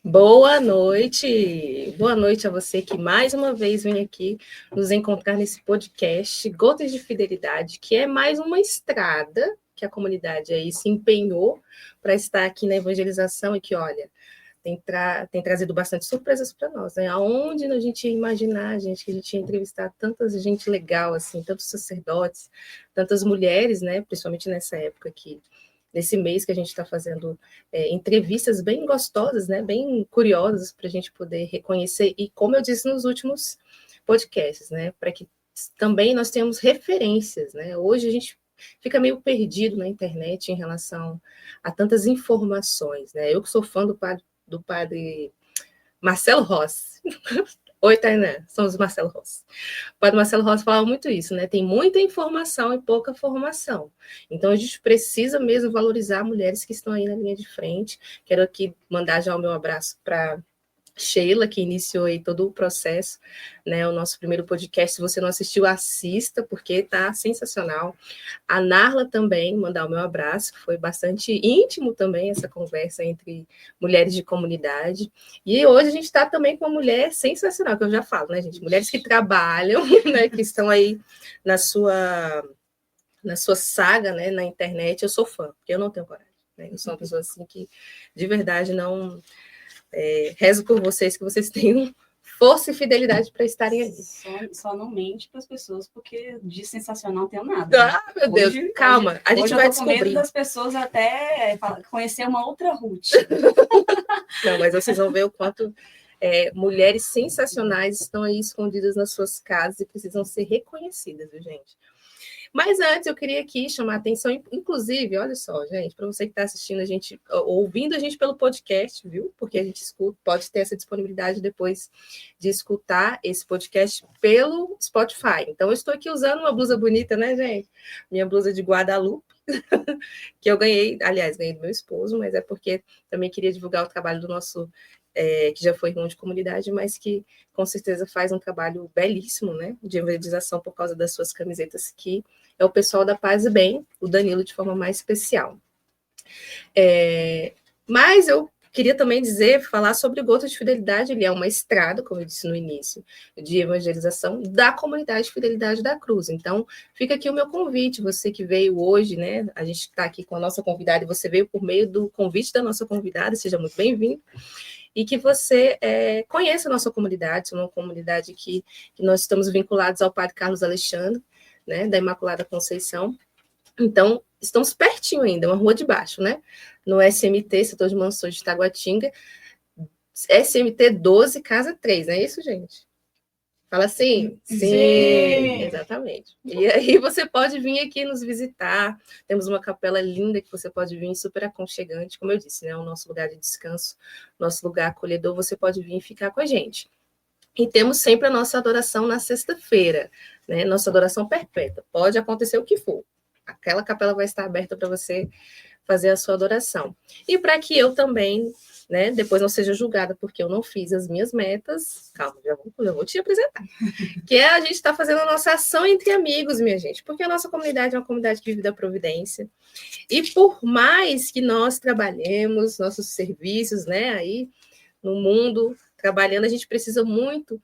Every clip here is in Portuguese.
Boa noite a você que mais uma vez vem aqui nos encontrar nesse podcast Gotas de Fidelidade, que é mais uma estrada que a comunidade aí se empenhou para estar aqui na evangelização e que, olha, tem trazido bastante surpresas para nós, né? Aonde a gente ia imaginar, gente, que a gente ia entrevistar tanta gente legal, assim, tantos sacerdotes, tantas mulheres, né? Principalmente nessa época aqui. Nesse mês que a gente está fazendo entrevistas bem gostosas, né, bem curiosas, para a gente poder reconhecer, e como eu disse nos últimos podcasts, né, para que também nós tenhamos referências. Né? Hoje a gente fica meio perdido na internet em relação a tantas informações. Né? Eu que sou fã do padre Marcelo Rossi. Oi, Tainá, somos Marcelo Rossi. O padre Marcelo Rossi falava muito isso, né? Tem muita informação e pouca formação. Então, a gente precisa mesmo valorizar mulheres que estão aí na linha de frente. Quero aqui mandar já o meu abraço para Sheila, que iniciou aí todo o processo, né? O nosso primeiro podcast. Se você não assistiu, assista, porque tá sensacional. A Narla também, mandar o meu abraço, que foi bastante íntimo também essa conversa entre mulheres de comunidade. E hoje a gente está também com uma mulher sensacional, que eu já falo, né, gente? Mulheres que trabalham, né, que estão aí na sua saga, né, na internet. Eu sou fã, porque eu não tenho coragem. Né? Eu sou uma pessoa assim que, de verdade, não... rezo por vocês, que vocês tenham força e fidelidade para estarem ali. Só não mente para as pessoas, porque de sensacional não tenho nada. Né? Ah, meu Deus, calma, a gente vai descobrir. Com medo das pessoas até conhecer uma outra Ruth. Não, mas vocês vão ver o quanto mulheres sensacionais estão aí escondidas nas suas casas e precisam ser reconhecidas, viu, gente? Mas antes eu queria aqui chamar a atenção, inclusive, olha só, gente, para você que está assistindo a gente, ouvindo a gente pelo podcast, viu? Porque a gente pode ter essa disponibilidade depois de escutar esse podcast pelo Spotify. Então, eu estou aqui usando uma blusa bonita, né, gente? Minha blusa de Guadalupe, que eu ganhei, aliás, ganhei do meu esposo, mas é porque também queria divulgar o trabalho do nosso que já foi irmão de comunidade, mas que com certeza faz um trabalho belíssimo, né, de evangelização por causa das suas camisetas, que é o pessoal da Paz e Bem, o Danilo de forma mais especial. Mas eu queria também falar sobre o Gotas de Fidelidade. Ele é uma estrada, como eu disse no início, de evangelização da comunidade Fidelidade da Cruz. Então, fica aqui o meu convite, você que veio hoje, né, a gente está aqui com a nossa convidada, e você veio por meio do convite da nossa convidada, seja muito bem-vindo, e que você conheça a nossa comunidade, uma comunidade que nós estamos vinculados ao Padre Carlos Alexandre, né, da Imaculada Conceição. Então, estamos pertinho ainda, uma rua de baixo, né? No SMT, Setor de Mansões de Taguatinga, SMT 12, Casa 3, não é isso, gente? Fala assim? Sim, exatamente. E aí você pode vir aqui nos visitar, temos uma capela linda que você pode vir, super aconchegante, como eu disse, né? O nosso lugar de descanso, nosso lugar acolhedor, você pode vir e ficar com a gente. E temos sempre a nossa adoração na sexta-feira, né? Nossa adoração perpétua. Pode acontecer o que for. Aquela capela vai estar aberta para você fazer a sua adoração. E para que eu também, né, depois não seja julgada porque eu não fiz as minhas metas, calma, já vou te apresentar. Que a gente está fazendo a nossa ação entre amigos, minha gente, porque a nossa comunidade é uma comunidade que vive da providência. E por mais que nós trabalhemos nossos serviços, né, aí no mundo, trabalhando, a gente precisa muito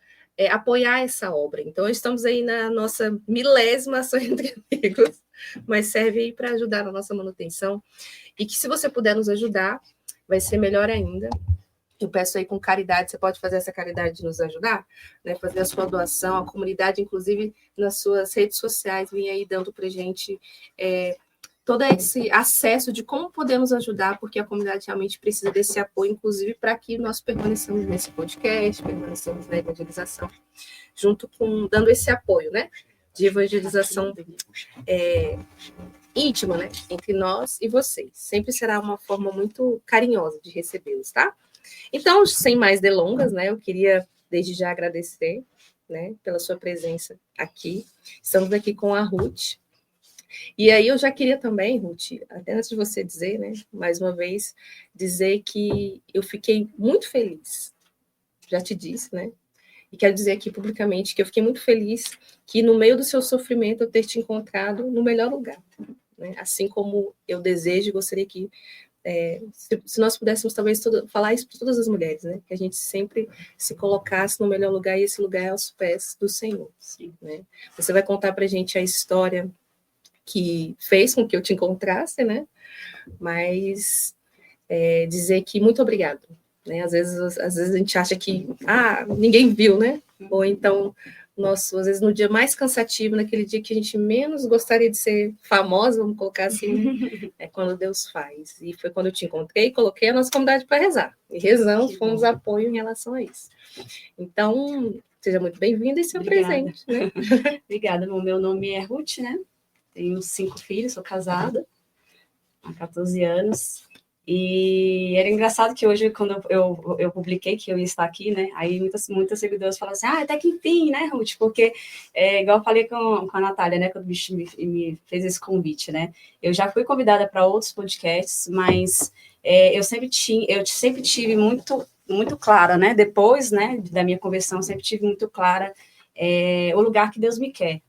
apoiar essa obra. Então, estamos aí na nossa 1000ª ação entre amigos, mas serve aí para ajudar na nossa manutenção. E que se você puder nos ajudar, vai ser melhor ainda. Eu peço aí com caridade, você pode fazer essa caridade de nos ajudar, né? Fazer a sua doação, a comunidade, inclusive, nas suas redes sociais, vem aí dando para a gente todo esse acesso de como podemos ajudar, porque a comunidade realmente precisa desse apoio, inclusive para que nós permaneçamos nesse podcast, permaneçamos na evangelização, junto com, dando esse apoio, né, de evangelização íntima, né, entre nós e vocês. Sempre será uma forma muito carinhosa de recebê-los, tá? Então, sem mais delongas, né, eu queria desde já agradecer, né, pela sua presença aqui. Estamos aqui com a Ruth, E aí eu já queria também, Ruth, até antes de você dizer, né, mais uma vez, dizer que eu fiquei muito feliz, já te disse, né, e quero dizer aqui publicamente que eu fiquei muito feliz que no meio do seu sofrimento eu ter te encontrado no melhor lugar, né, assim como eu desejo e gostaria que se nós pudéssemos talvez falar isso para todas as mulheres, né? Que a gente sempre se colocasse no melhor lugar, e esse lugar é aos pés do Senhor. Sim. Né? Você vai contar para a gente a história que fez com que eu te encontrasse, né? Mas dizer que muito obrigado. Né? Às vezes a gente acha que ninguém viu, né? Ou então às vezes no dia mais cansativo, naquele dia que a gente menos gostaria de ser famosa, vamos colocar assim, né? É quando Deus faz. E foi quando eu te encontrei e coloquei a nossa comunidade para rezar. E rezamos, fomos apoio em relação a isso. Então, seja muito bem-vinda e seu presente. Né? Obrigada. O meu nome é Ruth, né? Tenho 5 filhos, sou casada há 14 anos. E era engraçado que hoje, quando eu publiquei que eu ia estar aqui, né? Aí muitas seguidoras falam assim, até que enfim, né, Ruth? Porque, igual eu falei com a Natália, né? Quando me fez esse convite, né? Eu já fui convidada para outros podcasts, mas eu sempre tive muito clara, né? Depois, né, da minha conversão, sempre tive muito clara o lugar que Deus me quer,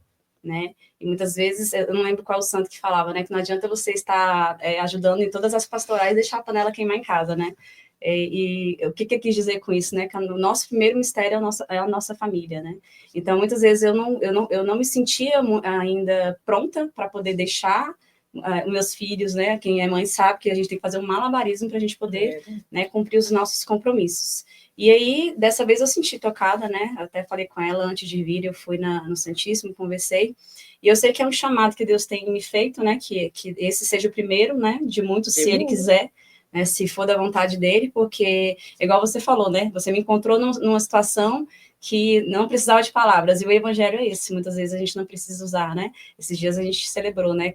né? E muitas vezes, eu não lembro qual o santo que falava, né? Que não adianta você estar ajudando em todas as pastorais e deixar a panela queimar em casa, né? E o que eu quis dizer com isso, né? Que o nosso primeiro mistério é a nossa família, né? Então, muitas vezes eu não me sentia ainda pronta para poder deixar meus filhos, né? Quem é mãe sabe que a gente tem que fazer um malabarismo para a gente poder né, cumprir os nossos compromissos. E aí, dessa vez eu senti tocada, né? Até falei com ela antes de vir, eu fui no Santíssimo, conversei. E eu sei que é um chamado que Deus tem me feito, né? Que esse seja o primeiro, né? De muitos, se Ele quiser, né? Se for da vontade dele, porque, igual você falou, né? Você me encontrou numa situação que não precisava de palavras, e o evangelho é esse, muitas vezes a gente não precisa usar, né? Esses dias a gente celebrou, né?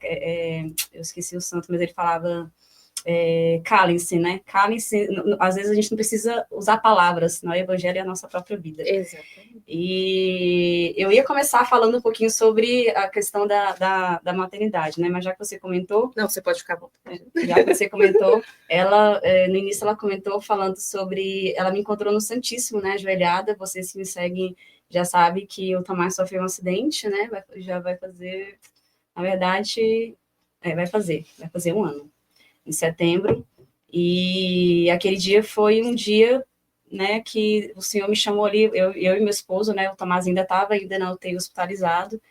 Eu esqueci o santo, mas ele falava... calem-se, né? Calem-se, às vezes a gente não precisa usar palavras, não, o evangelho é a nossa própria vida. Exatamente. E eu ia começar falando um pouquinho sobre a questão da maternidade, né? Mas já que você comentou... Não, você pode ficar bom. Já que você comentou, ela, no início ela comentou falando sobre... Ela me encontrou no Santíssimo, né? Ajoelhada, vocês que me seguem já sabem que o Tomás sofreu um acidente, né? Já vai fazer... Na verdade, vai fazer um ano. Em setembro, e aquele dia foi um dia, né, que o Senhor me chamou ali, eu e meu esposo, né, o Tomás ainda estava na UTI hospitalizado,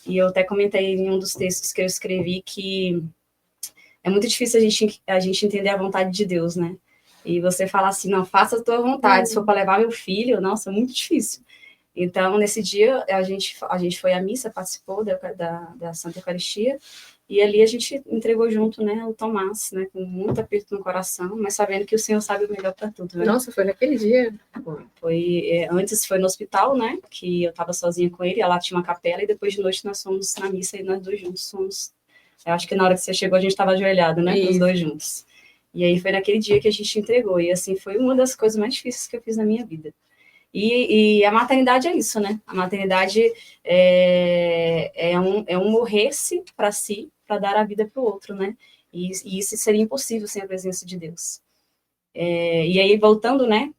e eu até comentei em um dos textos que eu escrevi que é muito difícil a gente entender a vontade de Deus, né, e você falar assim, não, faça a tua vontade, se for para levar meu filho, nossa, é muito difícil. Então, nesse dia, a gente foi à missa, participou da Santa Eucaristia, e ali a gente entregou junto, né, o Tomás, né, com muito aperto no coração, mas sabendo que o Senhor sabe o melhor para tudo, né? Nossa, foi naquele dia? Antes foi no hospital, né, que eu estava sozinha com ele, lá tinha uma capela, e depois de noite nós fomos na missa, e nós dois juntos fomos... Eu acho que na hora que você chegou, a gente estava ajoelhado, né, os dois juntos. E aí foi naquele dia que a gente entregou, e assim, foi uma das coisas mais difíceis que eu fiz na minha vida. E a maternidade é isso, né? A maternidade é um morrer-se para si, para dar a vida para o outro, né? E isso seria impossível sem a presença de Deus. E aí, voltando, né?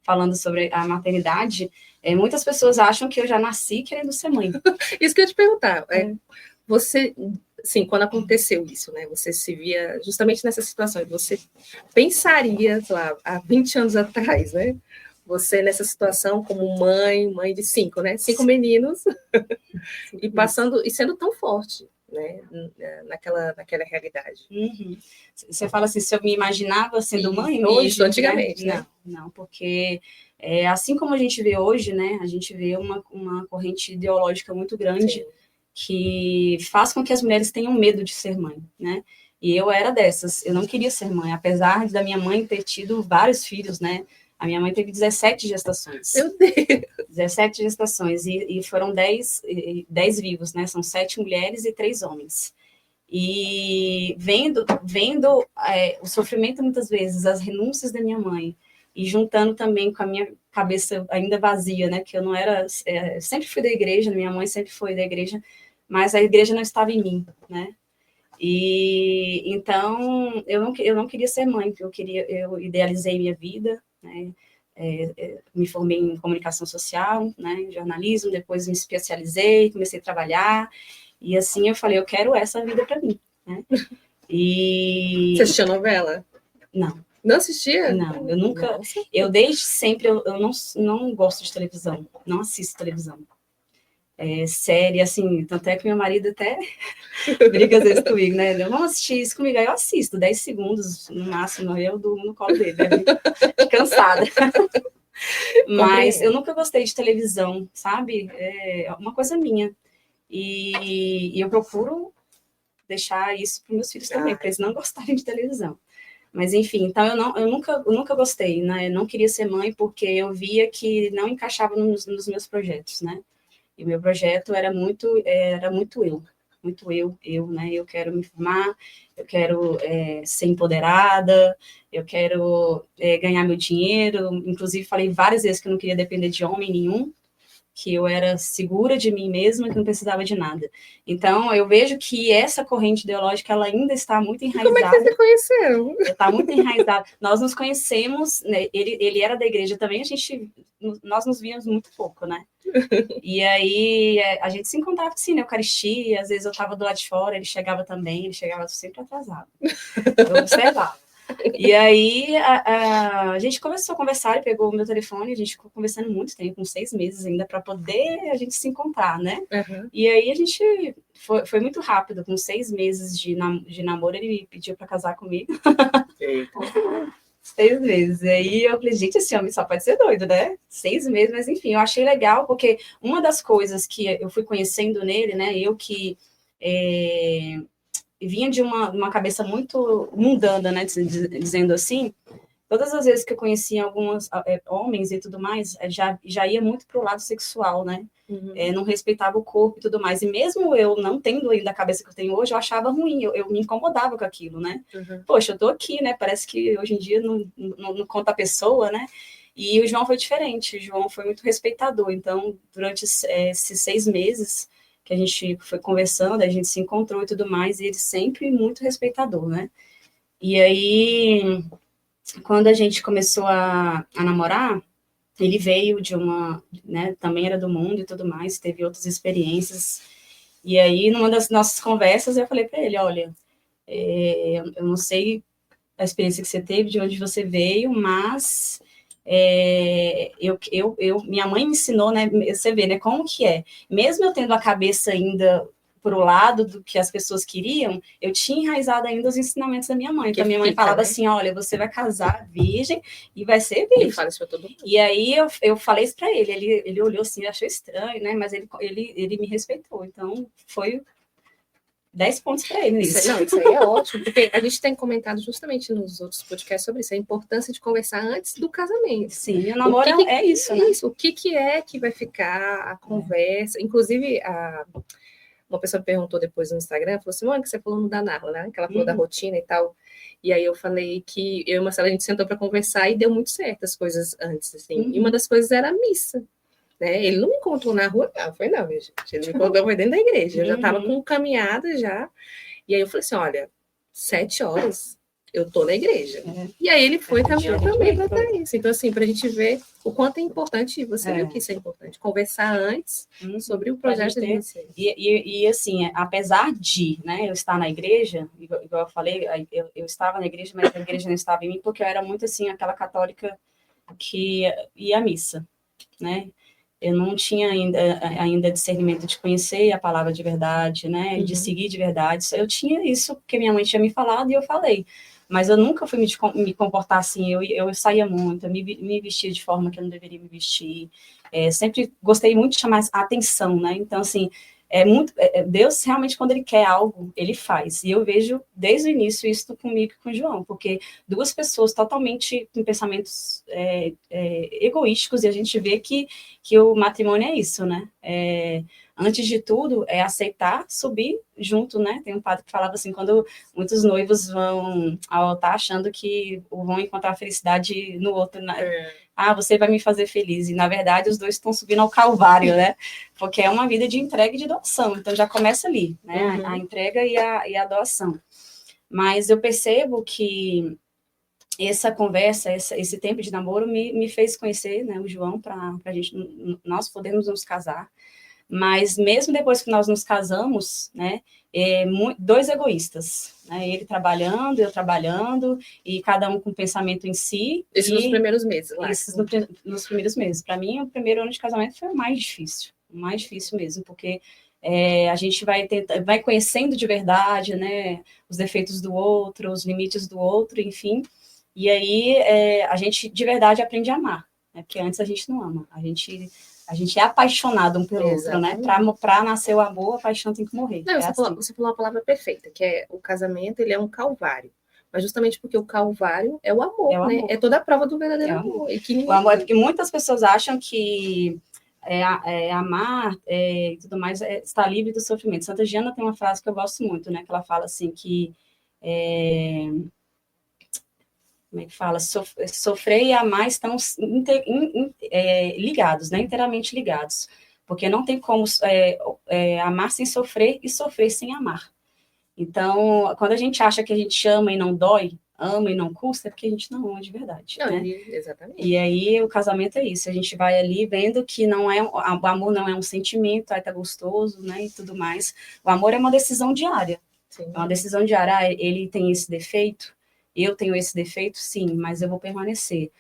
Falando sobre a maternidade, muitas pessoas acham que eu já nasci querendo ser mãe. Isso que eu ia te perguntar. Você, sim, quando aconteceu isso, né? Você se via justamente nessa situação, você pensaria, sei lá, há 20 anos atrás, né? Você nessa situação como mãe de 5, né? 5 meninos, e passando, e sendo tão forte, né? Naquela realidade. Uhum. Você fala assim, se eu me imaginava sendo mãe hoje? Isso, antigamente, né? Não, porque assim como a gente vê hoje, né? A gente vê uma corrente ideológica muito grande, sim, que faz com que as mulheres tenham medo de ser mãe, né? E eu era dessas, eu não queria ser mãe, apesar da minha mãe ter tido vários filhos, né? A minha mãe teve 17 gestações. Meu Deus! 17 gestações, e foram 10 vivos, né? São 7 mulheres e 3 homens. E vendo o sofrimento muitas vezes, as renúncias da minha mãe, e juntando também com a minha cabeça ainda vazia, né? Que eu não era... sempre fui da igreja, minha mãe sempre foi da igreja, mas a igreja não estava em mim, né? E então eu não queria ser mãe, porque eu idealizei minha vida, né? Me formei em comunicação social, né, em jornalismo, depois me especializei, comecei a trabalhar, e assim eu falei, eu quero essa vida para mim, né? E você assistia novela? Não. Não assistia? Não, eu nunca. Nossa. Eu desde sempre eu não gosto de televisão, não assisto televisão. Série, assim, tanto é que meu marido até briga às vezes comigo, né? Vamos assistir isso comigo. Aí eu assisto, 10 segundos no máximo, eu durmo no colo dele, né? Cansada. Mas eu nunca gostei de televisão, sabe? É uma coisa minha. E eu procuro deixar isso para meus filhos também, para eles não gostarem de televisão. Mas, enfim, então eu nunca gostei, né? Eu não queria ser mãe porque eu via que não encaixava nos meus projetos, né? E o meu projeto era muito eu, né? Eu quero me formar, eu quero ser empoderada, eu quero ganhar meu dinheiro. Inclusive, falei várias vezes que eu não queria depender de homem nenhum, que eu era segura de mim mesma, que não precisava de nada. Então, eu vejo que essa corrente ideológica, ela ainda está muito enraizada. Como é que vocês se conheceram? Está muito enraizada. Nós nos conhecemos, né? Ele era da igreja também, nós nos víamos muito pouco, né? E aí, a gente se encontrava assim, na Eucaristia, às vezes eu estava do lado de fora, ele chegava também, ele chegava sempre atrasado. Eu observava. E aí a gente começou a conversar, ele pegou o meu telefone, a gente ficou conversando muito tempo, uns 6 meses ainda, para poder a gente se encontrar, né? Uhum. E aí a gente foi muito rápido, com 6 meses de namoro, ele me pediu para casar comigo. Eita. 6 meses. E aí eu falei, gente, esse homem só pode ser doido, né? 6 meses, mas enfim, eu achei legal, porque uma das coisas que eu fui conhecendo nele, né? Eu que vinha de uma cabeça muito mundana, né? Dizendo assim, todas as vezes que eu conhecia alguns homens e tudo mais, já ia muito pro lado sexual, né? Uhum. Não respeitava o corpo e tudo mais. E mesmo eu não tendo ainda a cabeça que eu tenho hoje, eu achava ruim, eu me incomodava com aquilo, né? Uhum. Poxa, eu tô aqui, né? Parece que hoje em dia não conta a pessoa, né? E o João foi diferente, o João foi muito respeitador. Então, durante esses 6 meses que a gente foi conversando, a gente se encontrou e tudo mais, e ele sempre muito respeitador, né? E aí, quando a gente começou a namorar, ele veio de né, também era do mundo e tudo mais, teve outras experiências. E aí, numa das nossas conversas, eu falei para ele, olha, eu não sei a experiência que você teve, de onde você veio, mas minha mãe me ensinou, né, você vê, né, como que é. Mesmo eu tendo a cabeça ainda para o lado do que as pessoas queriam, eu tinha enraizado ainda os ensinamentos da minha mãe. Então, minha mãe falava, né, assim, olha, você vai casar virgem e vai ser virgem. Fala isso para todo mundo. E aí eu falei isso para ele, ele olhou assim, achou estranho, né, mas ele me respeitou. Então, foi 10 pontos para ele nisso. Isso aí é ótimo, porque a gente tem comentado justamente nos outros podcasts sobre isso, a importância de conversar antes do casamento. Sim, o namoro é isso, né? Isso, o que é que vai ficar a conversa. Inclusive, uma pessoa me perguntou depois no Instagram, falou assim, Mônica, que você falou no da Narla, né? Que ela falou da rotina e tal. E aí eu falei que eu e Marcela, a gente sentou para conversar e deu muito certo as coisas antes, assim. E uma das coisas era a missa. Né? Ele não me encontrou na rua, não, foi não, gente. Ele me encontrou foi dentro da igreja. Eu já estava com caminhada já. E aí eu falei assim, olha, 7 horas eu tô na igreja. E aí ele foi caminhando também para isso. Então, assim, para a gente ver o quanto é importante, você viu que isso é importante, conversar antes sobre o projeto de vocês. E assim, apesar de, né, eu estar na igreja, igual eu falei, eu estava na igreja, mas a igreja não estava em mim, porque eu era muito, assim, aquela católica que ia à missa, né? Eu não tinha ainda discernimento de conhecer a palavra de verdade, né? De seguir de verdade. Eu tinha isso porque minha mãe tinha me falado e eu falei. Mas eu nunca fui me comportar assim. Eu saía muito, eu me vestia de forma que eu não deveria me vestir. Sempre gostei muito de chamar a atenção, né? Então, assim, Deus realmente, quando ele quer algo, ele faz. E eu vejo desde o início isso comigo e com o João, porque 2 pessoas totalmente com pensamentos egoísticos, e a gente vê que o matrimônio é isso, né? antes de tudo, é aceitar subir junto, né? Tem um padre que falava assim, quando muitos noivos vão ao altar achando que vão encontrar felicidade no outro, né? Você vai me fazer feliz. E, na verdade, os dois estão subindo ao Calvário, né? Porque é uma vida de entrega e de doação. Então, já começa ali, né? A entrega e a doação. Mas eu percebo que essa conversa, esse tempo de namoro me fez conhecer, né, o João, para nós podermos nos casar. Mas mesmo depois que nós nos casamos, né, dois egoístas, né, ele trabalhando, eu trabalhando, e cada um com pensamento em si. Isso nos primeiros meses, lá. Isso nos primeiros meses. Para mim, o primeiro ano de casamento foi o mais difícil mesmo, porque a gente vai conhecendo de verdade, né, os defeitos do outro, os limites do outro, enfim, e aí a gente de verdade aprende a amar, né, porque antes a gente não ama, a gente é apaixonado um pelo outro, né? Para nascer o amor, a paixão tem que morrer. Não, você falou a palavra perfeita, que é o casamento, ele é um calvário. Mas justamente porque o calvário é o amor, né? É toda a prova do verdadeiro amor. E que o amor é porque muitas pessoas acham que amar e tudo mais está livre do sofrimento. Santa Giana tem uma frase que eu gosto muito, né? Que ela fala assim que como é que fala? Sofrer e amar estão ligados, né? Inteiramente ligados. Porque não tem como amar sem sofrer e sofrer sem amar. Então, quando a gente acha que a gente ama e não dói, ama e não custa, é porque a gente não ama de verdade. Não, né? Exatamente. E aí o casamento é isso. A gente vai ali vendo que o amor não é um sentimento, aí tá gostoso, né? E tudo mais. O amor é uma decisão diária. Sim. É uma decisão diária. Ele tem esse defeito, eu tenho esse defeito, sim, mas eu vou permanecer.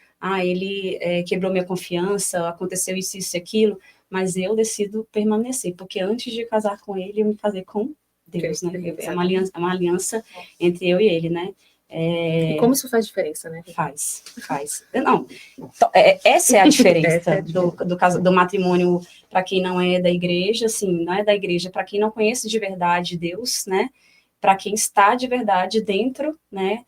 Ele quebrou minha confiança, aconteceu isso, isso e aquilo, mas eu decido permanecer, porque antes de casar com ele, eu me casei com Deus, né? É uma aliança entre eu e ele, né? E como isso faz diferença, né? Faz. Não, essa é a diferença do matrimônio para quem não é da igreja, assim, não é da igreja, para quem não conhece de verdade Deus, né? Para quem está de verdade dentro, né?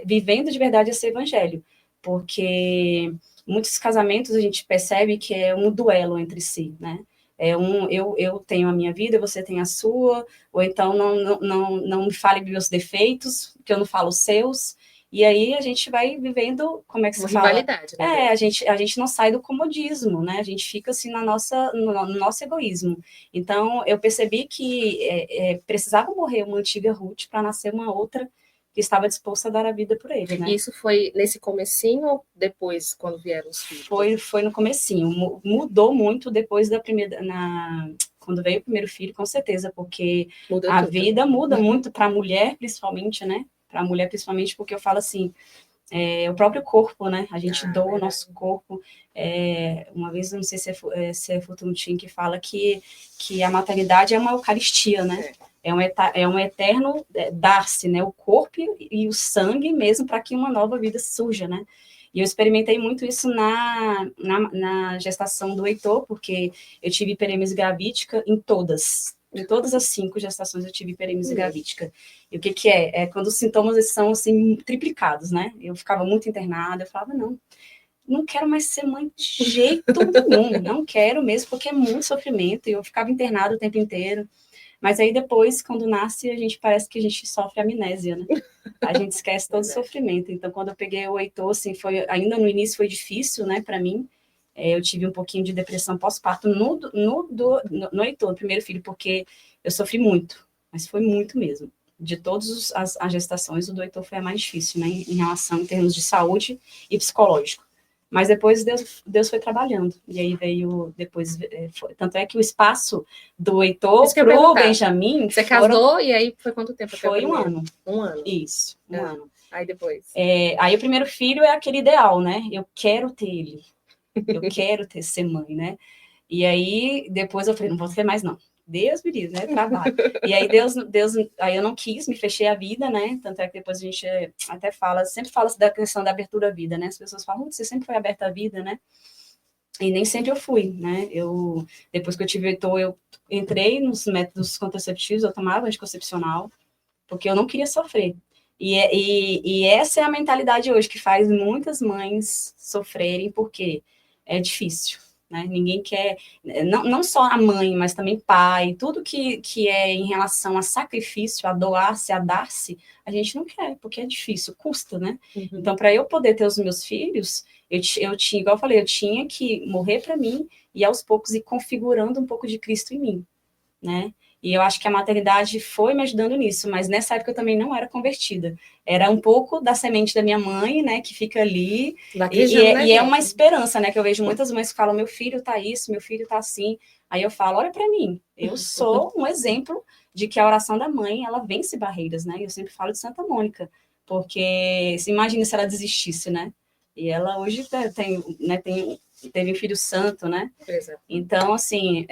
Vivendo de verdade esse evangelho, porque muitos casamentos a gente percebe que é um duelo entre si, né? Eu tenho a minha vida, você tem a sua, ou então não me fale dos meus defeitos, que eu não falo os seus, e aí a gente vai vivendo, como é que se fala? Rivalidade, né? A gente não sai do comodismo, né? A gente fica assim no nosso egoísmo. Então, eu percebi que precisava morrer uma antiga Ruth para nascer uma outra que estava disposta a dar a vida por ele, né? E isso foi nesse comecinho ou depois, quando vieram os filhos? Foi no comecinho. Mudou muito depois da primeira... Quando veio o primeiro filho, com certeza, porque a vida muda muito para a mulher, principalmente, né? Para a mulher, principalmente, porque eu falo assim, o próprio corpo, né? A gente doa o nosso corpo. Uma vez, não sei se é Futuntin que fala que a maternidade é uma eucaristia, né? É um eterno dar-se, né? O corpo e o sangue mesmo para que uma nova vida surja, né? E eu experimentei muito isso na gestação do Heitor, porque eu tive hiperemese gravídica em todas as 5 gestações eu tive hiperemese gravídica. E o que é? É quando os sintomas são, assim, triplicados, né? Eu ficava muito internada, eu falava, não quero mais ser mãe de jeito nenhum, não quero mesmo, porque é muito sofrimento, e eu ficava internada o tempo inteiro. Mas aí depois, quando nasce, parece que a gente sofre amnésia, né? A gente esquece todo o sofrimento. Então, quando eu peguei o Heitor, assim, ainda no início foi difícil, né, para mim. Eu tive um pouquinho de depressão pós-parto no Heitor, no primeiro filho, porque eu sofri muito, mas foi muito mesmo. De todas as gestações, o do Heitor foi a mais difícil, né, em relação, em termos de saúde e psicológico. Mas depois Deus foi trabalhando. E aí veio depois... tanto é que o espaço do Heitor para o Benjamin... Você casou e aí foi quanto tempo? Foi um ano. Um ano. Isso, um ano. Aí depois? Aí o primeiro filho é aquele ideal, né? Eu quero ter ele. Eu quero ser mãe, né? E aí depois eu falei, não vou ter mais não. Deus me livre, né? Trabalho. E aí aí eu não quis, me fechei a vida, né? Tanto é que depois a gente até sempre fala da questão da abertura à vida, né? As pessoas falam, você sempre foi aberta à vida, né? E nem sempre eu fui, né? Depois que eu tive o Heitor, eu entrei nos métodos contraceptivos, eu tomava anticoncepcional, porque eu não queria sofrer. E essa é a mentalidade hoje que faz muitas mães sofrerem, porque é difícil. né? Ninguém quer, não só a mãe, mas também pai, tudo que é em relação a sacrifício, a doar-se, a dar-se, a gente não quer, porque é difícil, custa, né? Uhum. Então, para eu poder ter os meus filhos, eu tinha, igual eu falei, eu tinha que morrer para mim e aos poucos ir configurando um pouco de Cristo em mim, né? E eu acho que a maternidade foi me ajudando nisso, mas nessa época eu também não era convertida. Era um pouco da semente da minha mãe, né, que fica ali, e é uma esperança, né, que eu vejo muitas mães que falam, meu filho tá isso, meu filho tá assim. Aí eu falo, olha para mim, eu sou um exemplo de que a oração da mãe, ela vence barreiras, né? Eu sempre falo de Santa Mônica, porque se imagina se ela desistisse, né? E ela hoje teve um filho santo, né? Exato. Então, assim,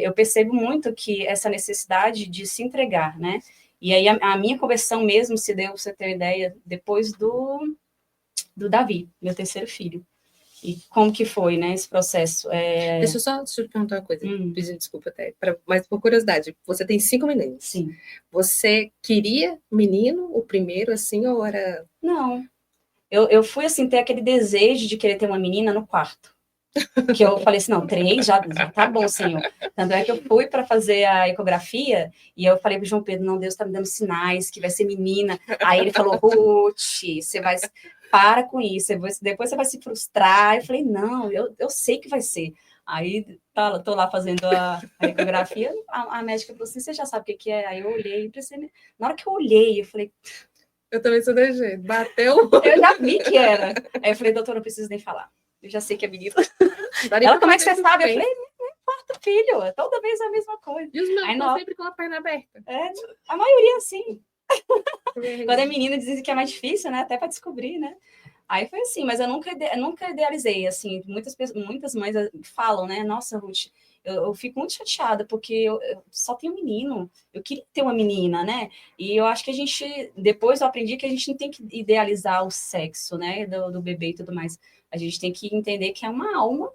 eu percebo muito que essa necessidade de se entregar, né? E aí a minha conversão mesmo se deu, pra você ter ideia, depois do Davi, meu terceiro filho. E como que foi, né, esse processo? Deixa eu te perguntar uma coisa, pedindo desculpa até, mas por curiosidade, você tem 5 meninos. Sim. Você queria menino, o primeiro, assim, ou era... Não. Eu fui, assim, ter aquele desejo de querer ter uma menina no quarto. Que eu falei assim, não, 3 já tá bom, senhor. Tanto é que eu fui para fazer a ecografia e eu falei para o João Pedro, não, Deus está me dando sinais que vai ser menina. Aí ele falou, Ruth, você vai... Para com isso, depois você vai se frustrar. Eu falei, não, eu sei que vai ser. Aí tô lá fazendo a ecografia, a médica falou assim, você já sabe o que é? Aí eu olhei, na hora que eu olhei, eu falei... Eu também sou desse jeito, bateu... Eu já vi que era. Aí eu falei, doutora, não preciso nem falar. Eu já sei que é menina. Ela, como é que você sabe? Eu falei, quarto filho, toda vez a mesma coisa. E os meus estão sempre com a perna aberta. A maioria, sim. Quando é menina, dizem que é mais difícil, né? Até para descobrir, né? Aí foi assim, mas eu nunca idealizei, assim, muitas mães falam, né? Nossa, Ruth, eu fico muito chateada, porque eu só tenho um menino, eu queria ter uma menina, né? E eu acho que depois eu aprendi que a gente não tem que idealizar o sexo, né? Do bebê e tudo mais. A gente tem que entender que é uma alma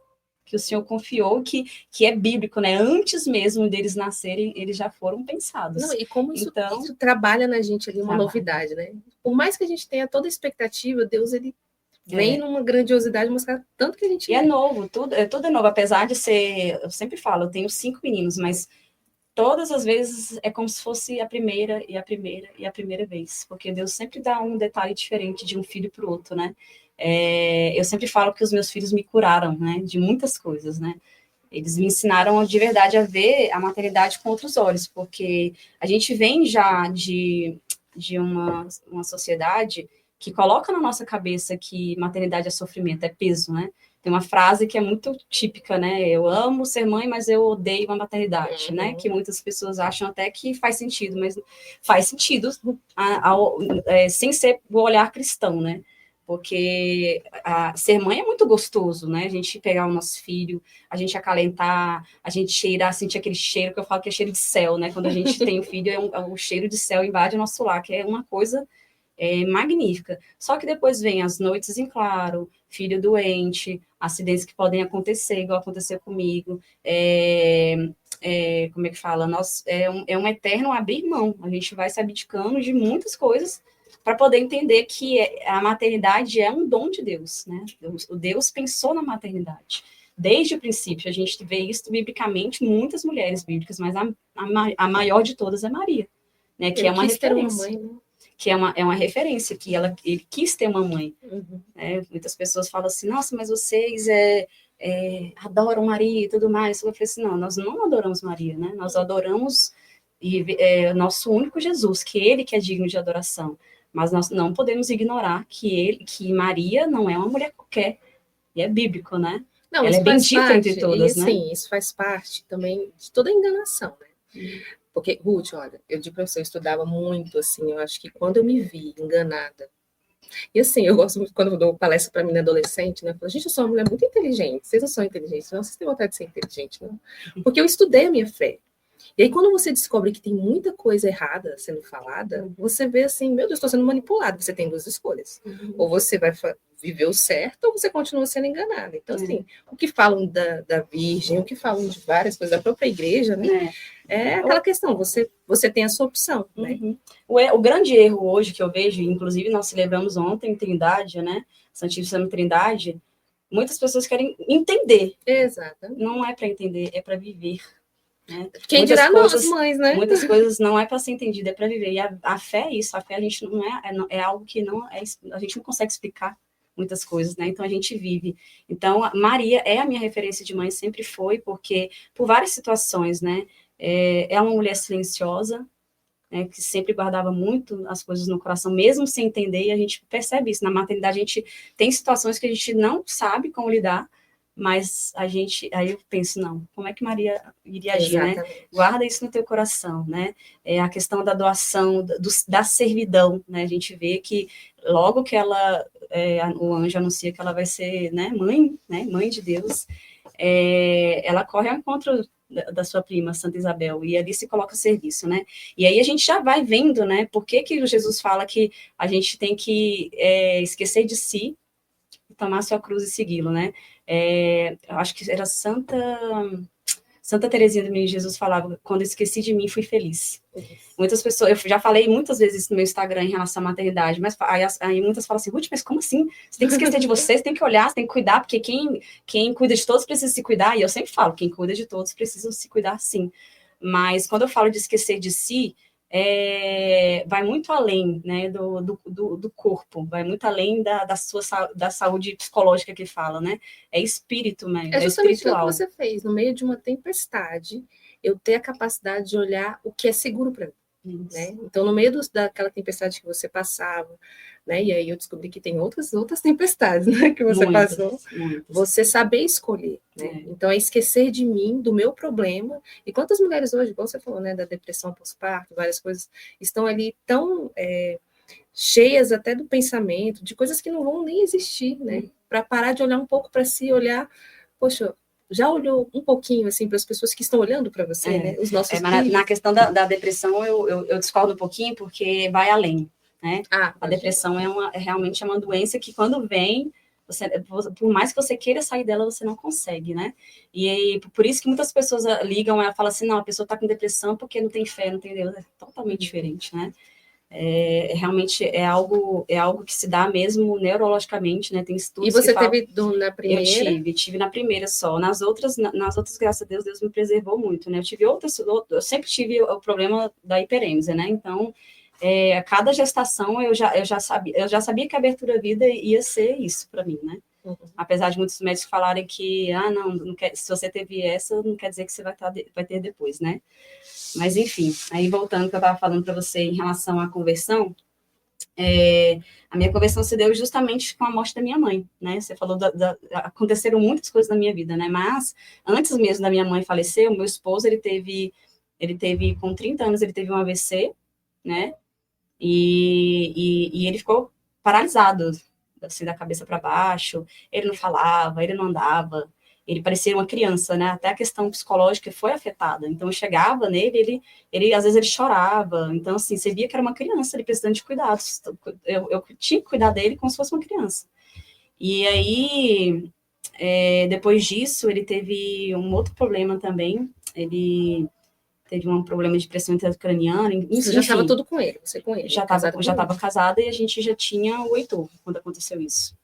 que o Senhor confiou, que é bíblico, né? Antes mesmo deles nascerem, eles já foram pensados. Não, e como isso trabalha na gente ali, uma novidade, né? Por mais que a gente tenha toda a expectativa, Deus, ele vem numa grandiosidade mostrar tanto que a gente... E é novo, tudo é novo, apesar de ser... Eu sempre falo, eu tenho 5 meninos, mas todas as vezes é como se fosse a primeira, e a primeira, e a primeira vez. Porque Deus sempre dá um detalhe diferente de um filho para o outro, né? Eu sempre falo que os meus filhos me curaram, né? De muitas coisas, né? Eles me ensinaram de verdade a ver a maternidade com outros olhos, porque a gente vem já de uma sociedade que coloca na nossa cabeça que maternidade é sofrimento, é peso, né? Tem uma frase que é muito típica, né? Eu amo ser mãe, mas eu odeio a maternidade, né? Que muitas pessoas acham até que faz sentido, mas faz sentido sem ser o olhar cristão, né? Porque ser mãe é muito gostoso, né? A gente pegar o nosso filho, a gente acalentar, a gente cheirar, sentir aquele cheiro que eu falo que é cheiro de céu, né? Quando a gente tem o filho, o cheiro de céu invade o nosso lar, que é uma coisa magnífica. Só que depois vem as noites em claro, filho doente, acidentes que podem acontecer, igual aconteceu comigo. Como é que fala? É um eterno abrir mão. A gente vai se abdicando de muitas coisas para poder entender que a maternidade é um dom de Deus, né? Deus pensou na maternidade. Desde o princípio, a gente vê isso biblicamente, muitas mulheres bíblicas, mas a maior de todas é Maria, né? Que é uma referência. Uma mãe, né? Que é uma referência, que ele quis ter uma mãe. Uhum. Muitas pessoas falam assim, nossa, mas vocês adoram Maria e tudo mais. Eu falei assim, não, nós não adoramos Maria, né? Nós adoramos nosso único Jesus, que ele que é digno de adoração. Mas nós não podemos ignorar que Maria não é uma mulher qualquer, e é bíblico, né? Não, ela é bendita entre todas, né? Sim, isso faz parte também de toda a enganação, né? Porque, Ruth, olha, eu digo para você, eu estudava muito, assim, eu acho que quando eu me vi enganada, e assim, eu gosto muito quando eu dou palestra para menina adolescente, né? Eu falo, gente, eu sou uma mulher muito inteligente, vocês não são inteligentes, não, vocês têm vontade de ser inteligente, não? Porque eu estudei a minha fé. E aí, quando você descobre que tem muita coisa errada sendo falada, você vê assim, meu Deus, estou sendo manipulado. Você tem 2 escolhas. Ou você vai viver o certo, ou você continua sendo enganada. Então, assim, o que falam da Virgem, o que falam de várias coisas, da própria igreja, né? É aquela questão, você tem a sua opção, né? O grande erro hoje que eu vejo, inclusive nós celebramos ontem Trindade, né? Santíssima Trindade, muitas pessoas querem entender. Exatamente. Não é para entender, é para viver. Né? Quem dirá nós, mães, né? Muitas coisas não é para ser entendida, é para viver. E a fé é isso. A fé a gente não é algo que a gente não consegue explicar muitas coisas, né? Então a gente vive. Então a Maria é a minha referência de mãe, sempre foi, porque por várias situações, né? É uma mulher silenciosa, né, que sempre guardava muito as coisas no coração, mesmo sem entender, e a gente percebe isso. Na maternidade, a gente tem situações que a gente não sabe como lidar, mas aí eu penso, não, como é que Maria iria agir, né? Guarda isso no teu coração, né? A questão da doação, da servidão, né? A gente vê que logo que o anjo anuncia que ela vai ser, né, mãe de Deus, ela corre ao encontro da sua prima, Santa Isabel, e ali se coloca a serviço, né? E aí a gente já vai vendo, né, por que Jesus fala que a gente tem que esquecer de si, tomar sua cruz e segui-lo, né? Eu acho que era Santa Teresinha do Menino Jesus falava, quando esqueci de mim, fui feliz. Muitas pessoas, eu já falei muitas vezes isso no meu Instagram em relação à maternidade, mas aí muitas falam assim, Ruth, mas como assim? Você tem que esquecer de você, você tem que olhar, você tem que cuidar, porque quem cuida de todos precisa se cuidar, e eu sempre falo, quem cuida de todos precisa se cuidar sim. Mas quando eu falo de esquecer de si, vai muito além, né, do corpo, vai muito além da saúde psicológica que fala, né? É espírito mesmo, é justamente espiritual. o que você fez, no meio de uma tempestade, eu ter a capacidade de olhar o que é seguro para mim. Né? Então, no meio daquela tempestade que você passava, né? E aí eu descobri que tem outras tempestades, né? Que você passou. Muitas. Você saber escolher, né? Então, é esquecer de mim, do meu problema. E quantas mulheres hoje, igual você falou, né? Da depressão pós-parto, várias coisas, estão ali tão cheias até do pensamento, de coisas que não vão nem existir, né? Para parar de olhar um pouco para si, olhar, poxa, já olhou um pouquinho assim para as pessoas que estão olhando para você, né? Os nossos filhos. Na questão da depressão, eu discordo um pouquinho, porque vai além, né? A depressão realmente é uma doença que, quando vem, por mais que você queira sair dela, você não consegue, né? E aí, por isso que muitas pessoas ligam e falam assim, não, a pessoa está com depressão porque não tem fé, não tem Deus. É totalmente diferente, né? Realmente é algo que se dá mesmo neurologicamente, né? Tem estudos. E você teve na primeira? Eu tive na primeira só. Nas outras, graças a Deus, Deus me preservou muito, né? Eu sempre tive o problema da hiperêmsia, né? Então, a cada gestação eu já sabia que a abertura à vida ia ser isso para mim, né? Apesar de muitos médicos falarem que, não quer, se você teve essa, não quer dizer que você vai ter depois, né? Mas, enfim, aí voltando ao que eu estava falando para você em relação à conversão, a minha conversão se deu justamente com a morte da minha mãe, né? Você falou, aconteceram muitas coisas na minha vida, né? Mas, antes mesmo da minha mãe falecer, o meu esposo, ele teve com 30 anos, ele teve um AVC, né? E ele ficou paralisado, assim, da cabeça para baixo, ele não falava, ele não andava, ele parecia uma criança, né? Até a questão psicológica foi afetada. Então, eu chegava nele, ele às vezes ele chorava. Então, assim, você via que era uma criança, ele precisando de cuidados. Eu tinha que cuidar dele como se fosse uma criança. E aí, depois disso, ele teve um outro problema também. Ele teve um problema de pressão intracraniana. Você já estava tudo com ele, você com ele? Já estava casada, e a gente já tinha o Heitor quando aconteceu isso.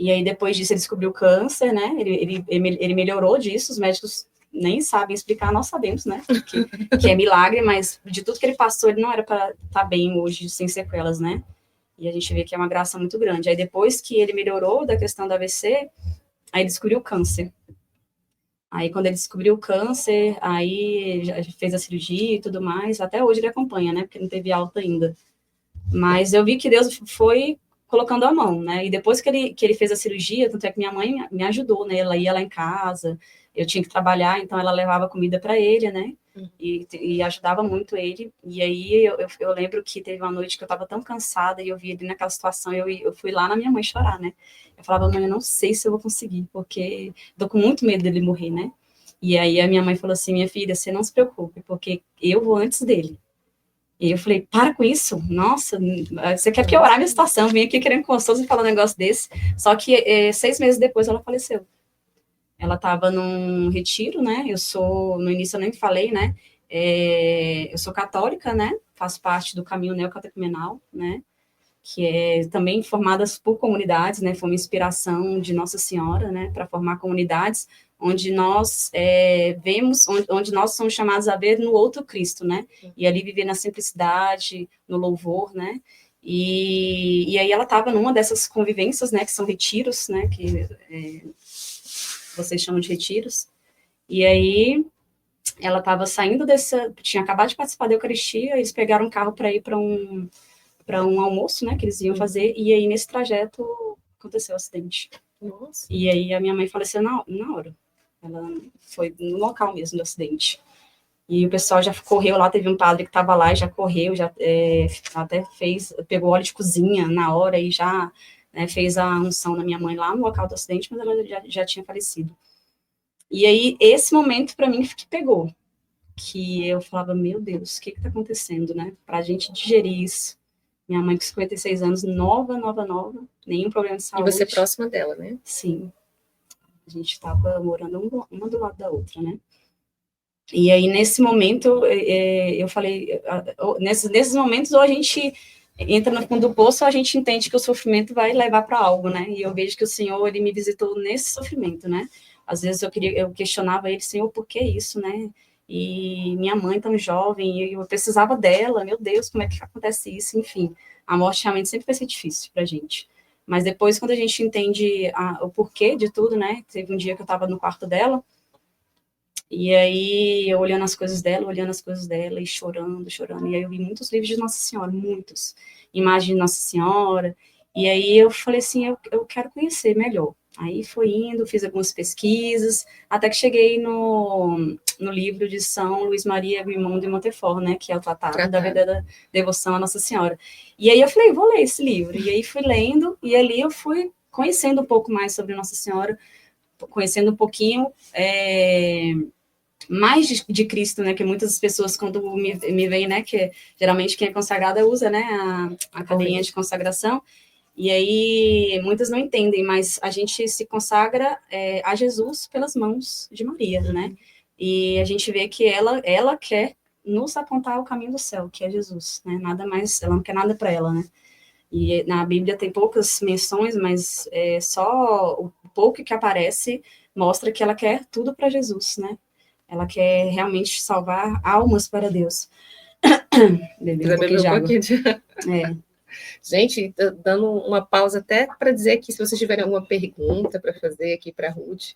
E aí, depois disso, ele descobriu câncer, né? Ele melhorou disso, os médicos nem sabem explicar, nós sabemos, né? Que é milagre, mas de tudo que ele passou, ele não era para estar bem hoje, sem sequelas, né? E a gente vê que é uma graça muito grande. Aí, depois que ele melhorou da questão do AVC, aí ele descobriu câncer. Aí, quando ele descobriu o câncer, aí já fez a cirurgia e tudo mais. Até hoje ele acompanha, né? Porque não teve alta ainda. Mas eu vi que Deus foi colocando a mão, né? E depois que ele fez a cirurgia, tanto é que minha mãe me ajudou, né? Ela ia lá em casa, eu tinha que trabalhar, então ela levava comida para ele, né? E ajudava muito ele. E aí eu lembro que teve uma noite que eu estava tão cansada e eu vi ele naquela situação, eu fui lá na minha mãe chorar, né? Eu falava, mãe, eu não sei se eu vou conseguir, porque tô com muito medo dele morrer, né? E aí a minha mãe falou assim, minha filha, você não se preocupe, porque eu vou antes dele. E eu falei, para com isso, nossa, você quer piorar a minha situação, vim aqui querendo consolo e falar um negócio desse. Só que 6 meses depois ela faleceu. Ela estava num retiro, né? No início eu nem falei, né? Eu sou católica, né? Faço parte do caminho neocatecumenal, né? que é também formadas por comunidades, né? Foi uma inspiração de Nossa Senhora, né? Para formar comunidades onde nós vemos, onde nós somos chamados a ver no outro Cristo, né? E ali viver na simplicidade, no louvor, né? E aí ela estava numa dessas convivências, né? Que são retiros, né? Que vocês chamam de retiros. E aí ela estava saindo tinha acabado de participar da Eucaristia, eles pegaram um carro para ir para um almoço, né, que eles iam fazer, e aí nesse trajeto aconteceu o acidente. Nossa. E aí a minha mãe faleceu na hora. Ela foi no local mesmo do acidente. E o pessoal já correu lá, teve um padre que estava lá e já correu, já até pegou óleo de cozinha na hora e já fez a unção da minha mãe lá no local do acidente, mas ela já tinha falecido. E aí, esse momento, para mim, que pegou. Que eu falava, meu Deus, o que está acontecendo, né? Para a gente digerir isso. Minha mãe com 56 anos, nova, nenhum problema de saúde. E você próxima dela, né? Sim. A gente estava morando uma do lado da outra, né? E aí, nesse momento, eu falei, nesses momentos, ou a gente entra no fundo do poço, ou a gente entende que o sofrimento vai levar para algo, né? E eu vejo que o Senhor, ele me visitou nesse sofrimento, né? Às vezes eu questionava ele, Senhor, por que isso, né? E minha mãe tão jovem, e eu precisava dela, meu Deus, como é que acontece isso? Enfim, a morte realmente sempre vai ser difícil pra gente. Mas depois, quando a gente entende o porquê de tudo, né? Teve um dia que eu estava no quarto dela, e aí eu olhando as coisas dela, e chorando, e aí eu vi muitos livros de Nossa Senhora, muitos, imagens de Nossa Senhora, e aí eu falei assim, eu quero conhecer melhor. Aí foi indo, fiz algumas pesquisas, até que cheguei no livro de São Luís Maria Grimond de Montfort, né, que é o Tratado da Verdadeira Devoção a Nossa Senhora. E aí eu falei, vou ler esse livro. E aí fui lendo, e ali eu fui conhecendo um pouco mais sobre Nossa Senhora, conhecendo um pouquinho mais de Cristo, né, que muitas pessoas quando me veem, né, que geralmente quem é consagrada usa, né, a cadeirinha de consagração, e aí muitas não entendem, mas a gente se consagra a Jesus pelas mãos de Maria, né? E a gente vê que ela quer nos apontar o caminho do céu, que é Jesus, né? Nada mais, ela não quer nada para ela, né? E na Bíblia tem poucas menções, mas só o pouco que aparece mostra que ela quer tudo para Jesus, né? Ela quer realmente salvar almas para Deus. Beber um pouquinho de água. Gente, dando uma pausa até para dizer aqui, se vocês tiverem alguma pergunta para fazer aqui para a Ruth,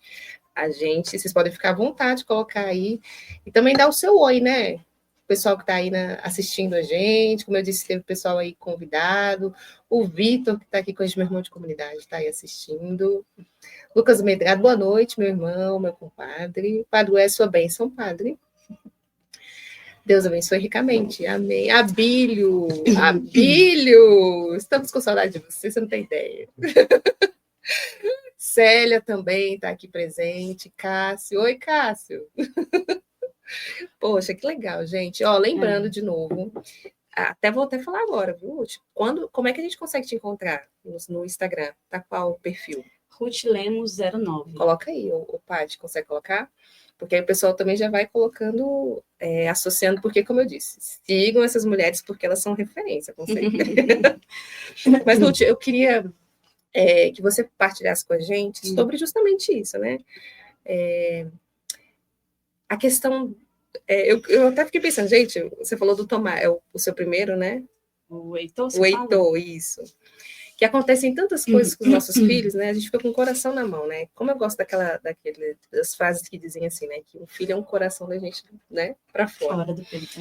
vocês podem ficar à vontade de colocar aí. E também dar o seu oi, né? O pessoal que está aí assistindo a gente, como eu disse, teve o pessoal aí convidado, o Vitor, que está aqui com a gente, meu irmão de comunidade, está aí assistindo. Lucas Medrado, boa noite, meu irmão, meu compadre. Padre, é sua bênção, padre. Deus abençoe ricamente. Amém. Abílio! Estamos com saudade de você não tem ideia. Célia também está aqui presente. Cássio. Oi, Cássio. Poxa, que legal, gente. Lembrando de novo, vou falar agora, viu, Ruth? Como é que a gente consegue te encontrar no Instagram? Tá qual o perfil? Ruth Lemos 09. Coloca aí, o Paty, consegue colocar? Porque aí o pessoal também já vai colocando, associando, porque, como eu disse, sigam essas mulheres porque elas são referência, com certeza. Mas, Ruth, eu queria que você partilhasse com a gente sobre justamente isso, né? A questão... eu até fiquei pensando, gente, você falou do Tomás, o seu primeiro, né? O Heitor, isso. Que acontecem tantas coisas com os nossos filhos, né? A gente fica com o coração na mão, né? Como eu gosto das frases que dizem assim, né? Que o filho é um coração da gente, né? Para fora. Do peito,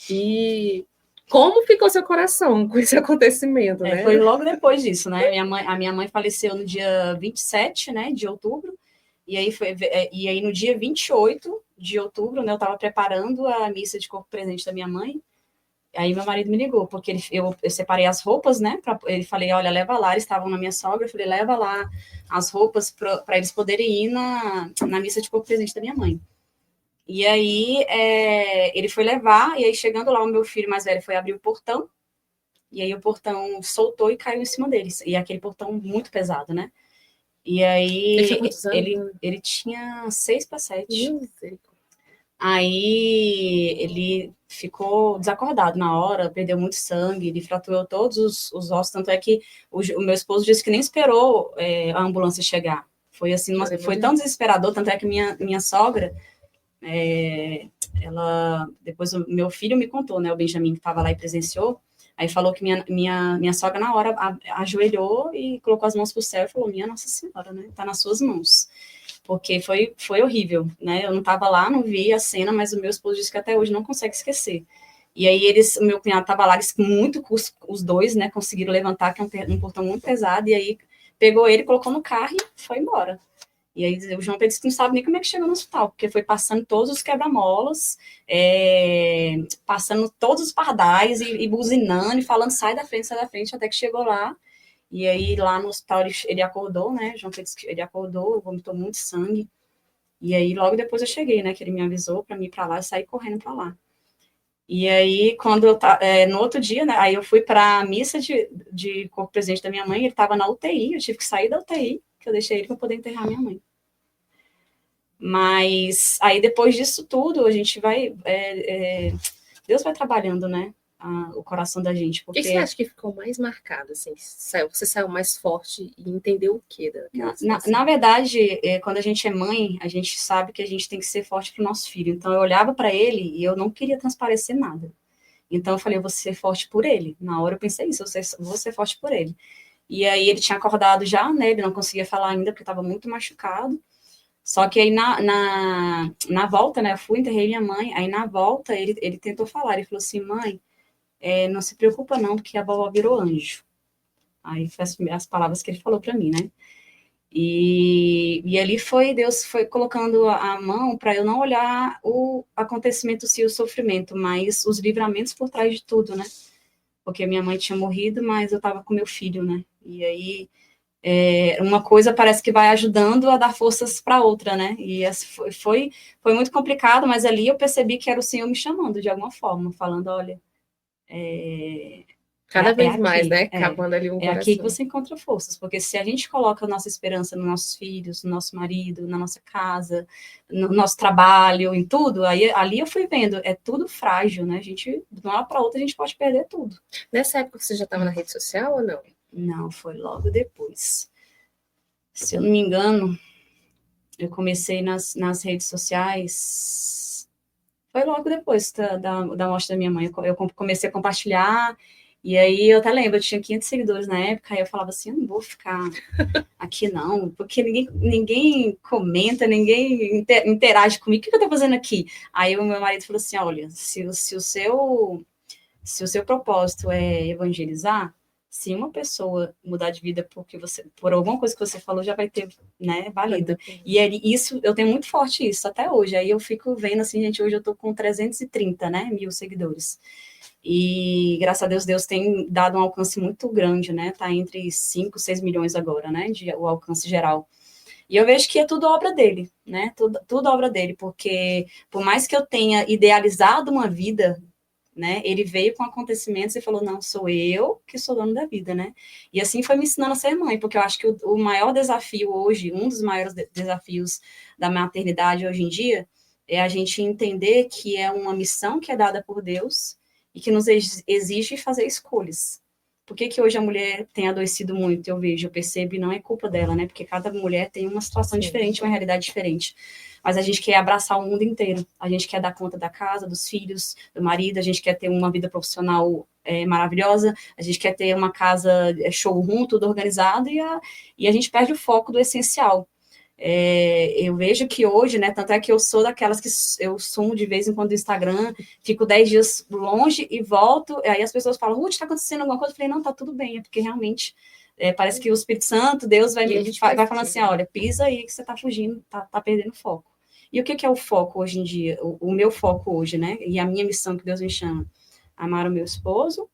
E como ficou seu coração com esse acontecimento, né? Foi logo depois disso, né? A minha mãe faleceu no dia 27, né, de outubro, e aí no dia 28 de outubro, né, eu estava preparando a missa de corpo presente da minha mãe. Aí meu marido me ligou, porque eu separei as roupas, né? Ele falei, olha, leva lá, eles estavam na minha sogra, eu falei, leva lá as roupas para eles poderem ir na missa de corpo presente da minha mãe. E aí ele foi levar, e aí chegando lá, o meu filho mais velho foi abrir o portão, e aí o portão soltou e caiu em cima deles. E aquele portão muito pesado, né? E aí ele tinha 6 para 7. Aí ele ficou desacordado na hora, perdeu muito sangue, ele fraturou todos os ossos, tanto é que o meu esposo disse que nem esperou a ambulância chegar. Foi assim, foi tão desesperador, tanto é que minha sogra, ela, depois o meu filho me contou, né, o Benjamin que estava lá e presenciou, aí falou que minha sogra na hora ajoelhou e colocou as mãos para o céu e falou, minha Nossa Senhora, né, tá nas suas mãos. Porque foi horrível, né? Eu não estava lá, não vi a cena, mas o meu esposo disse que até hoje não consegue esquecer. E aí o meu cunhado estava lá, eles muito os dois, né, conseguiram levantar, que é um portão muito pesado, e aí pegou ele, colocou no carro e foi embora. E aí o João Pedro disse que não sabe nem como é que chegou no hospital, porque foi passando todos os quebra-molas, passando todos os pardais e buzinando e falando sai da frente, até que chegou lá. E aí, lá no hospital, ele acordou, né? João Pedro, ele acordou, vomitou muito sangue. E aí, logo depois eu cheguei, né? Que ele me avisou para mim ir para lá e sair correndo para lá. E aí, quando eu no outro dia, né? Aí eu fui para a missa de corpo presente da minha mãe, ele estava na UTI, eu tive que sair da UTI, que eu deixei ele para poder enterrar minha mãe. Mas aí, depois disso tudo, a gente vai. Deus vai trabalhando, né? O coração da gente. Porque... O que você acha que ficou mais marcado? Assim? Você saiu mais forte e entendeu o que? Na verdade, quando a gente é mãe, a gente sabe que a gente tem que ser forte para o nosso filho. Então, eu olhava para ele e eu não queria transparecer nada. Então, eu falei, eu vou ser forte por ele. Na hora eu pensei isso, eu vou ser forte por ele. E aí, ele tinha acordado já, né? Ele não conseguia falar ainda, porque estava muito machucado. Só que aí, na volta, né? Eu fui, enterrei minha mãe. Aí, na volta, ele tentou falar. Ele falou assim, mãe, não se preocupa não, porque a vovó virou anjo. Aí, foi as palavras que ele falou para mim, né? E ali Deus foi colocando a mão para eu não olhar o acontecimento e o sofrimento, mas os livramentos por trás de tudo, né? Porque minha mãe tinha morrido, mas eu estava com meu filho, né? E aí uma coisa parece que vai ajudando a dar forças para outra, né? E foi muito complicado, mas ali eu percebi que era o Senhor me chamando de alguma forma, falando, olha, cada vez mais, aqui, né? Cavando ali um coração. Aqui que você encontra forças, porque se a gente coloca a nossa esperança nos nossos filhos, no nosso marido, na nossa casa, no nosso trabalho, em tudo, aí ali eu fui vendo, é tudo frágil, né? A gente, de uma hora para outra, a gente pode perder tudo. Nessa época você já estava na rede social ou não? Não, foi logo depois. Se eu não me engano, eu comecei nas redes sociais, foi logo depois da morte da minha mãe. Eu comecei a compartilhar. E aí eu até lembro, eu tinha 500 seguidores na época, aí eu falava assim, eu não vou ficar aqui não, porque ninguém comenta, ninguém interage comigo, o que eu tô fazendo aqui? Aí o meu marido falou assim, olha, se o seu propósito é evangelizar, se uma pessoa mudar de vida por alguma coisa que você falou, já vai ter, né, valido. E isso, eu tenho muito forte isso até hoje. Aí eu fico vendo assim, gente, hoje eu tô com 330, né, mil seguidores. E, graças a Deus, Deus tem dado um alcance muito grande, né? Tá entre 5, 6 milhões agora, né? O alcance geral. E eu vejo que é tudo obra dele, né? Tudo obra dele, porque por mais que eu tenha idealizado uma vida, né? Ele veio com acontecimentos e falou, não, sou eu que sou dono da vida, né? E assim foi me ensinando a ser mãe, porque eu acho que o maior desafio hoje, um dos maiores desafios da maternidade hoje em dia, é a gente entender que é uma missão que é dada por Deus e que nos exige fazer escolhas. Por que hoje a mulher tem adoecido muito? Eu percebo, e não é culpa dela, né? Porque cada mulher tem uma situação diferente, uma realidade diferente. Mas a gente quer abraçar o mundo inteiro. A gente quer dar conta da casa, dos filhos, do marido, a gente quer ter uma vida profissional maravilhosa, a gente quer ter uma casa showroom, tudo organizado, e a gente perde o foco do essencial. Eu vejo que hoje, né, tanto é que eu sou daquelas que eu sumo de vez em quando do Instagram, fico 10 dias longe e volto, aí as pessoas falam, Ruth, está acontecendo alguma coisa? Eu falei, não, tá tudo bem, é porque realmente parece que o Espírito Santo, Deus vai falando assim, olha, pisa aí que você tá fugindo, tá perdendo foco. E o que é o foco hoje em dia? O meu foco hoje, né, e a minha missão que Deus me chama? Amar o meu esposo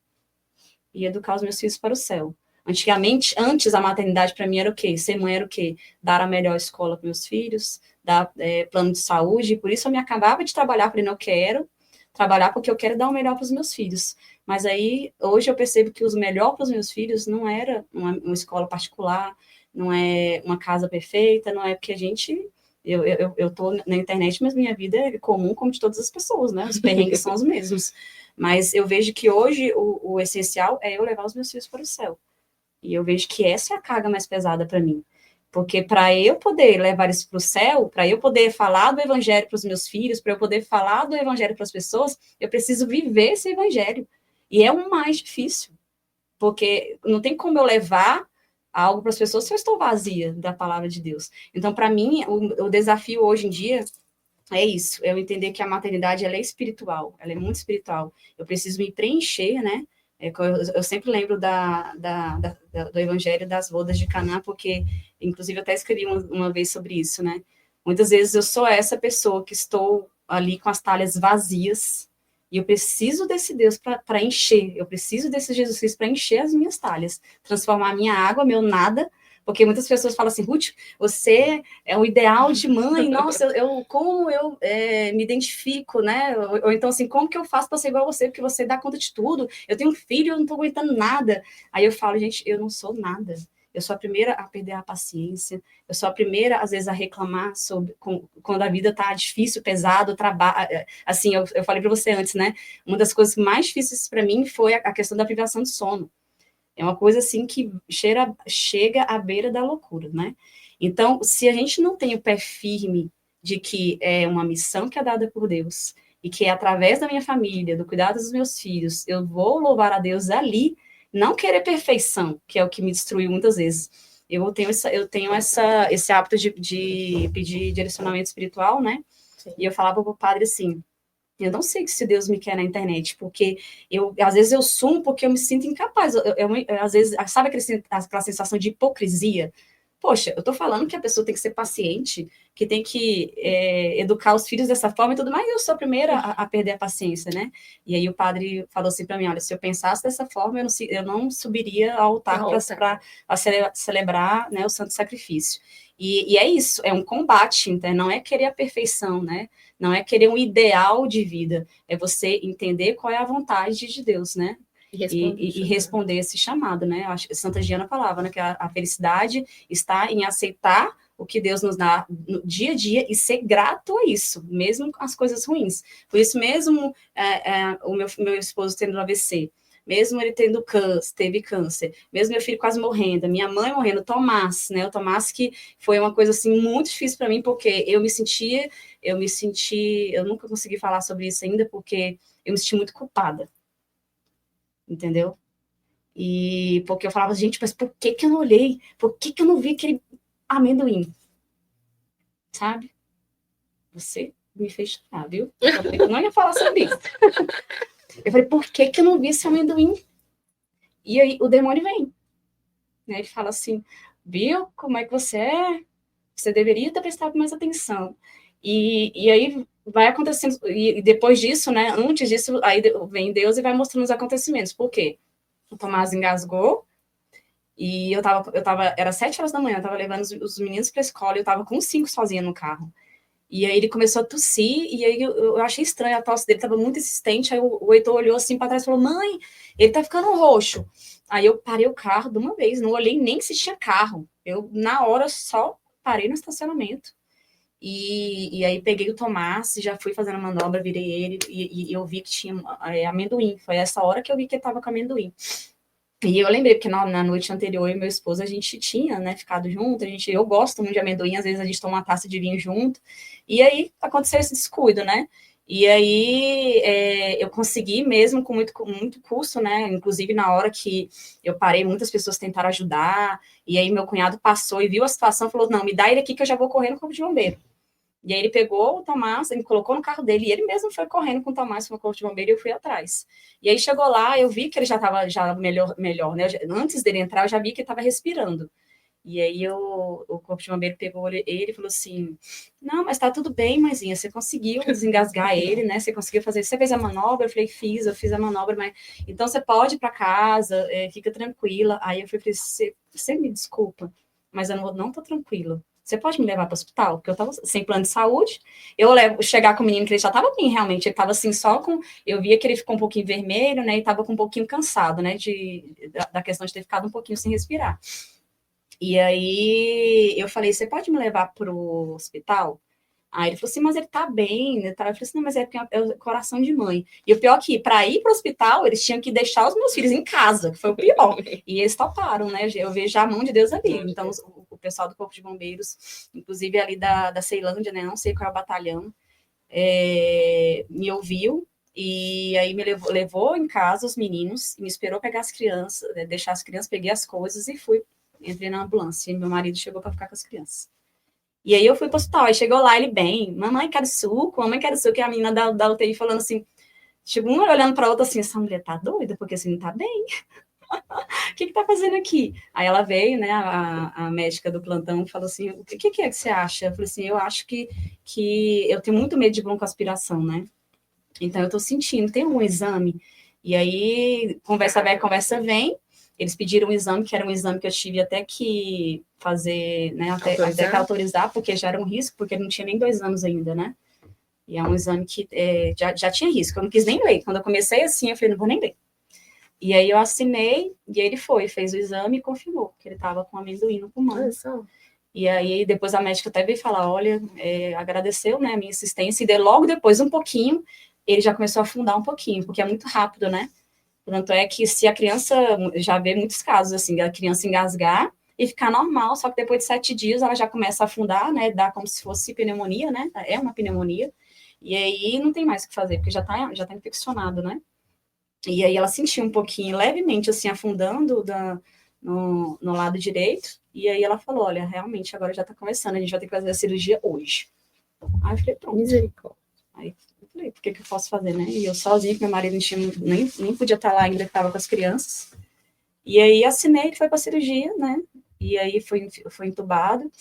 e educar os meus filhos para o céu. Antigamente, antes a maternidade para mim era o quê? Ser mãe era o quê? Dar a melhor escola para meus filhos, dar plano de saúde, por isso eu me acabava de trabalhar, falei, não, eu quero trabalhar porque eu quero dar o melhor para os meus filhos. Mas aí, hoje eu percebo que o melhor para os meus filhos não era uma escola particular, não é uma casa perfeita, não é porque a gente Eu tô na internet, mas minha vida é comum como de todas as pessoas, né? Os perrengues são os mesmos. Mas eu vejo que hoje o essencial é eu levar os meus filhos para o céu. E eu vejo que essa é a carga mais pesada para mim. Porque para eu poder levar isso para o céu, para eu poder falar do evangelho para os meus filhos, para eu poder falar do evangelho para as pessoas, eu preciso viver esse evangelho. E é o mais difícil. Porque não tem como eu levar algo para as pessoas se eu estou vazia da palavra de Deus. Então, para mim, o desafio hoje em dia é isso, eu entender que a maternidade ela é espiritual, ela é muito espiritual. Eu preciso me preencher, né? Eu sempre lembro do Evangelho das Bodas de Caná, porque, inclusive, eu até escrevi uma vez sobre isso, né? Muitas vezes eu sou essa pessoa que estou ali com as talhas vazias, e eu preciso desse Deus para encher, eu preciso desse Jesus Cristo para encher as minhas talhas, transformar a minha água, meu nada, porque muitas pessoas falam assim, Ruth, você é o ideal de mãe, nossa, como eu me identifico, né? Ou então assim, como que eu faço para ser igual a você, porque você dá conta de tudo, eu tenho um filho, eu não estou aguentando nada. Aí eu falo, gente, eu não sou nada. Eu sou a primeira a perder a paciência, eu sou a primeira, às vezes, a reclamar sobre quando a vida está difícil, pesado, trabalho. Assim, eu falei para você antes, né? Uma das coisas mais difíceis para mim foi a questão da privação de sono. É uma coisa assim que chega à beira da loucura, né? Então, se a gente não tem o pé firme de que é uma missão que é dada por Deus e que é através da minha família, do cuidado dos meus filhos, eu vou louvar a Deus ali, não querer perfeição, que é o que me destruiu muitas vezes. Eu tenho esse hábito de pedir direcionamento espiritual, né? Sim. E eu falava para o padre assim, eu não sei se Deus me quer na internet, porque às vezes eu sumo porque eu me sinto incapaz. Às vezes, sabe aquela sensação de hipocrisia? Poxa, eu tô falando que a pessoa tem que ser paciente, que tem que educar os filhos dessa forma e tudo mais, e eu sou a primeira a perder a paciência, né? E aí o padre falou assim para mim, olha, se eu pensasse dessa forma, eu não subiria ao altar para celebrar, né, o santo sacrifício. E é isso, é um combate, então, não é querer a perfeição, né? Não é querer um ideal de vida, é você entender qual é a vontade de Deus, né? E responder esse chamado, né? Acho que Santa Giana falava, né, que a felicidade está em aceitar o que Deus nos dá no dia a dia e ser grato a isso, mesmo com as coisas ruins. Por isso mesmo, o meu esposo tendo um AVC, mesmo ele teve câncer, mesmo meu filho quase morrendo, minha mãe morrendo, Tomás, né? O Tomás que foi uma coisa assim muito difícil para mim, porque eu nunca consegui falar sobre isso ainda, porque eu me senti muito culpada, entendeu? E porque eu falava, gente, mas por que eu não olhei? Por que eu não vi aquele amendoim? Sabe? Você me fez chorar, viu? Eu não ia falar sobre isso. Eu falei, por que eu não vi esse amendoim? E aí o demônio vem. Né? Ele fala assim, viu como é que você é? Você deveria ter prestado mais atenção. E aí vai acontecendo, e depois disso, né, antes disso, aí vem Deus e vai mostrando os acontecimentos. Por quê? O Tomás engasgou, e era 7 horas da manhã, eu tava levando os meninos pra escola, eu tava com os 5 sozinha no carro. E aí ele começou a tossir, e aí eu achei estranho, a tosse dele tava muito insistente, aí o Heitor olhou assim para trás e falou, mãe, ele tá ficando roxo. Aí eu parei o carro de uma vez, não olhei nem se tinha carro. Eu, na hora, só parei no estacionamento. E aí peguei o Tomás, já fui fazendo a manobra, virei ele, e eu vi que tinha amendoim. Foi essa hora que eu vi que ele tava com amendoim. E eu lembrei, porque na noite anterior, eu e meu esposo, a gente tinha, né, ficado junto, eu gosto muito de amendoim, às vezes a gente toma uma taça de vinho junto, e aí aconteceu esse descuido, né, e aí eu consegui mesmo com muito custo, né, inclusive na hora que eu parei, muitas pessoas tentaram ajudar, e aí meu cunhado passou e viu a situação, falou, não, me dá ele aqui que eu já vou correr no corpo de bombeiro. E aí ele pegou o Tomás, ele colocou no carro dele, e ele mesmo foi correndo com o Tomás no corpo de bombeiro, e eu fui atrás. E aí chegou lá, eu vi que ele já estava melhor, né? Antes dele entrar, eu já vi que ele estava respirando. E aí o corpo de bombeiro pegou ele e falou assim, não, mas tá tudo bem, mãezinha, você conseguiu desengasgar ele, né? Você conseguiu fazer, você fez a manobra? Eu falei, eu fiz a manobra, mas então você pode ir para casa, fica tranquila. Aí eu falei, você me desculpa, mas eu não tô tranquila. Você pode me levar para o hospital? Porque eu estava sem plano de saúde. Chegar com o menino que ele já estava bem, realmente. Ele estava assim, só com. Eu via que ele ficou um pouquinho vermelho, né? E estava com um pouquinho cansado, né? Da questão de ter ficado um pouquinho sem respirar. E aí eu falei, você pode me levar pro hospital? Aí ele falou assim, mas ele tá bem, né? Eu falei assim, não, mas é porque é o coração de mãe. E o pior é que, para ir pro hospital, eles tinham que deixar os meus filhos em casa, que foi o pior. E eles toparam, né? Eu vejo a mão de Deus ali. Então, o pessoal do Corpo de Bombeiros, inclusive ali da Ceilândia, né? Não sei qual é o batalhão, me ouviu. E aí me levou em casa os meninos, me esperou pegar as crianças, deixar as crianças, peguei as coisas e fui. Entrei na ambulância. E meu marido chegou para ficar com as crianças. E aí eu fui pro hospital, aí chegou lá ele bem, mamãe quero suco, mamãe quero suco, e a menina da UTI falando assim, chegou uma olhando pra outra assim, essa mulher tá doida, porque assim, não tá bem, o que tá fazendo aqui? Aí ela veio, né, a médica do plantão falou assim, o que é que você acha? Eu falei assim, eu acho que eu tenho muito medo de broncoaspiração, né, então eu tô sentindo, tem um exame, e aí conversa vai, conversa vem, eles pediram um exame, que era um exame que eu tive até que fazer, né, até que autorizar, porque já era um risco, porque ele não tinha nem 2 anos ainda, né? E é um exame que já tinha risco, eu não quis nem ler. Quando eu comecei assim, eu falei, não vou nem ler. E aí eu assinei, e ele fez o exame e confirmou que ele estava com amendoim no pulmão. E aí depois a médica até veio falar, olha, agradeceu, né, a minha assistência, e logo depois, um pouquinho, ele já começou a afundar um pouquinho, porque é muito rápido, né? Tanto é que se a criança, já vê muitos casos, assim, a criança engasgar e ficar normal, só que depois de 7 dias ela já começa a afundar, né, dá como se fosse pneumonia, né, é uma pneumonia, e aí não tem mais o que fazer, porque já tá infeccionado, né. E aí ela sentiu um pouquinho, levemente, assim, afundando no lado direito, e aí ela falou, olha, realmente agora já tá começando, a gente vai ter que fazer a cirurgia hoje. Aí eu falei, pronto. Misericórdia. Aí eu falei, por que eu posso fazer, né? E eu sozinha, que meu marido nem podia estar lá ainda, que estava com as crianças. E aí assinei que foi para cirurgia, né? E aí foi entubado.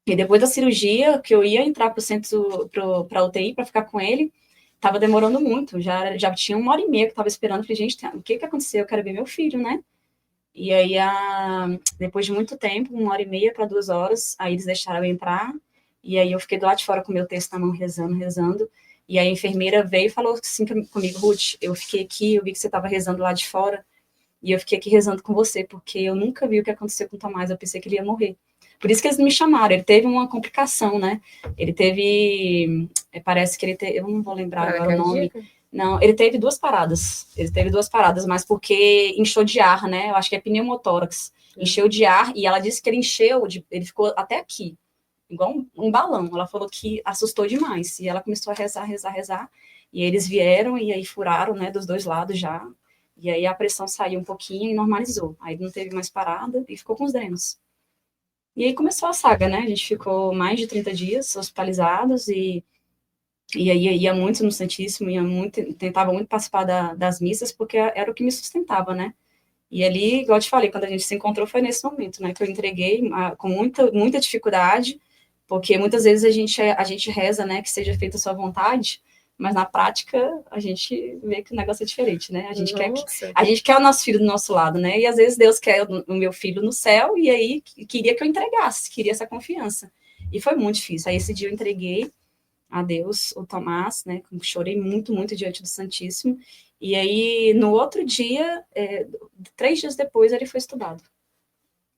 E depois da cirurgia, que eu ia entrar para o centro, para a UTI, para ficar com ele, estava demorando muito. Já tinha 1h30 que eu estava esperando. Falei, gente, o que aconteceu? Eu quero ver meu filho, né? E aí, depois de muito tempo, 1h30 para 2 horas, aí eles deixaram eu entrar. E aí eu fiquei do lado de fora com o meu texto na mão, rezando. E aí a enfermeira veio e falou assim comigo, Ruth, eu fiquei aqui, eu vi que você estava rezando lá de fora, e eu fiquei aqui rezando com você, porque eu nunca vi o que aconteceu com o Tomás, eu pensei que ele ia morrer. Por isso que eles me chamaram, ele teve uma complicação, né? Ele teve, parece que ele teve, eu não vou lembrar agora o nome. Não, ele teve 2 paradas. Mas porque encheu de ar, né? Eu acho que é pneumotórax. Encheu de ar, e ela disse que ele ele ficou até aqui, igual um balão. Ela falou que assustou demais. E ela começou a rezar. E eles vieram e aí furaram, né, dos 2 lados já. E aí a pressão saiu um pouquinho e normalizou. Aí não teve mais parada e ficou com os drenos. E aí começou a saga, né? A gente ficou mais de 30 dias hospitalizados e aí ia muito no Santíssimo, tentava muito participar das missas, porque era o que me sustentava, né? E ali, igual eu te falei, quando a gente se encontrou foi nesse momento, né? Que eu entreguei com muita dificuldade, porque muitas vezes a gente reza, né? Que seja feita a sua vontade, mas na prática a gente vê que o negócio é diferente, né? A gente quer o nosso filho do nosso lado, né? E às vezes Deus quer o meu filho no céu, e aí queria que eu entregasse, queria essa confiança. E foi muito difícil. Aí esse dia eu entreguei a Deus, o Tomás, né? Chorei muito diante do Santíssimo. E aí, no outro dia, 3 dias depois, ele foi estubado.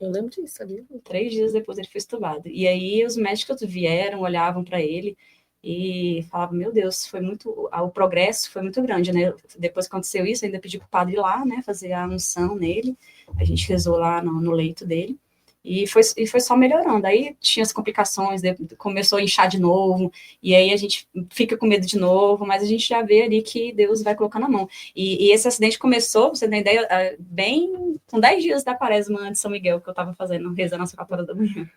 Eu lembro disso, ali. 3 dias depois ele foi estubado. E aí os médicos vieram, olhavam para ele e falavam, meu Deus, o progresso foi muito grande, né? Depois que aconteceu isso, ainda pedi para o padre ir lá, né? Fazer a unção nele. A gente rezou lá no leito dele. E foi só melhorando. Aí tinha as complicações, começou a inchar de novo, e aí a gente fica com medo de novo, mas a gente já vê ali que Deus vai colocando a mão. E esse acidente começou, você tem ideia, bem com 10 dias da quaresma de São Miguel, que eu estava fazendo, rezando a 4 horas da manhã.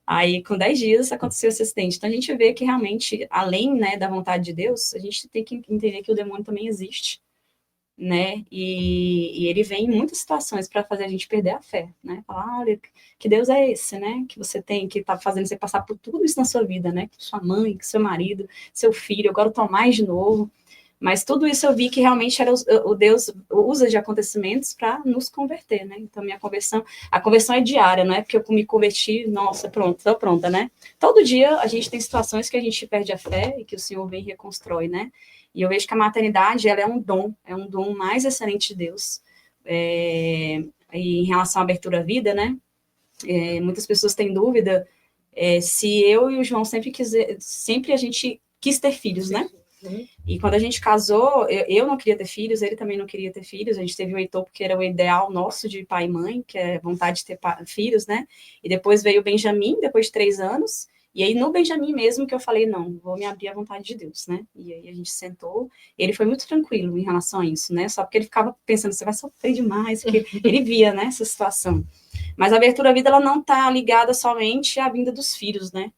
Aí, com 10 dias, aconteceu esse acidente. Então, a gente vê que realmente, além, né, da vontade de Deus, a gente tem que entender que o demônio também existe, né? E ele vem em muitas situações para fazer a gente perder a fé, né? Falar, olha, que Deus é esse, né? Que você tem, que está fazendo você passar por tudo isso na sua vida, né? Que sua mãe, que seu marido, seu filho, agora o Tomás de novo. Mas tudo isso eu vi que realmente era o Deus usa de acontecimentos para nos converter, né? Então, a conversão é diária, não é porque eu me converti, nossa, pronto, estou pronta, né? Todo dia a gente tem situações que a gente perde a fé e que o Senhor vem e reconstrói, né? E eu vejo que a maternidade, ela é um dom mais excelente de Deus. E em relação à abertura à vida, né? Muitas pessoas têm dúvida se eu e o João sempre a gente quis ter filhos, né? E quando a gente casou, eu não queria ter filhos, ele também não queria ter filhos. A gente teve o Heitor porque era o ideal nosso de pai e mãe, que é vontade de ter filhos, né? E depois veio o Benjamin, depois de 3 anos. E aí, no Benjamin mesmo, que eu falei, não, vou me abrir à vontade de Deus, né? E aí a gente sentou, ele foi muito tranquilo em relação a isso, né? Só porque ele ficava pensando, você vai sofrer demais, porque ele via, né, essa situação. Mas a abertura à vida, ela não está ligada somente à vinda dos filhos, né?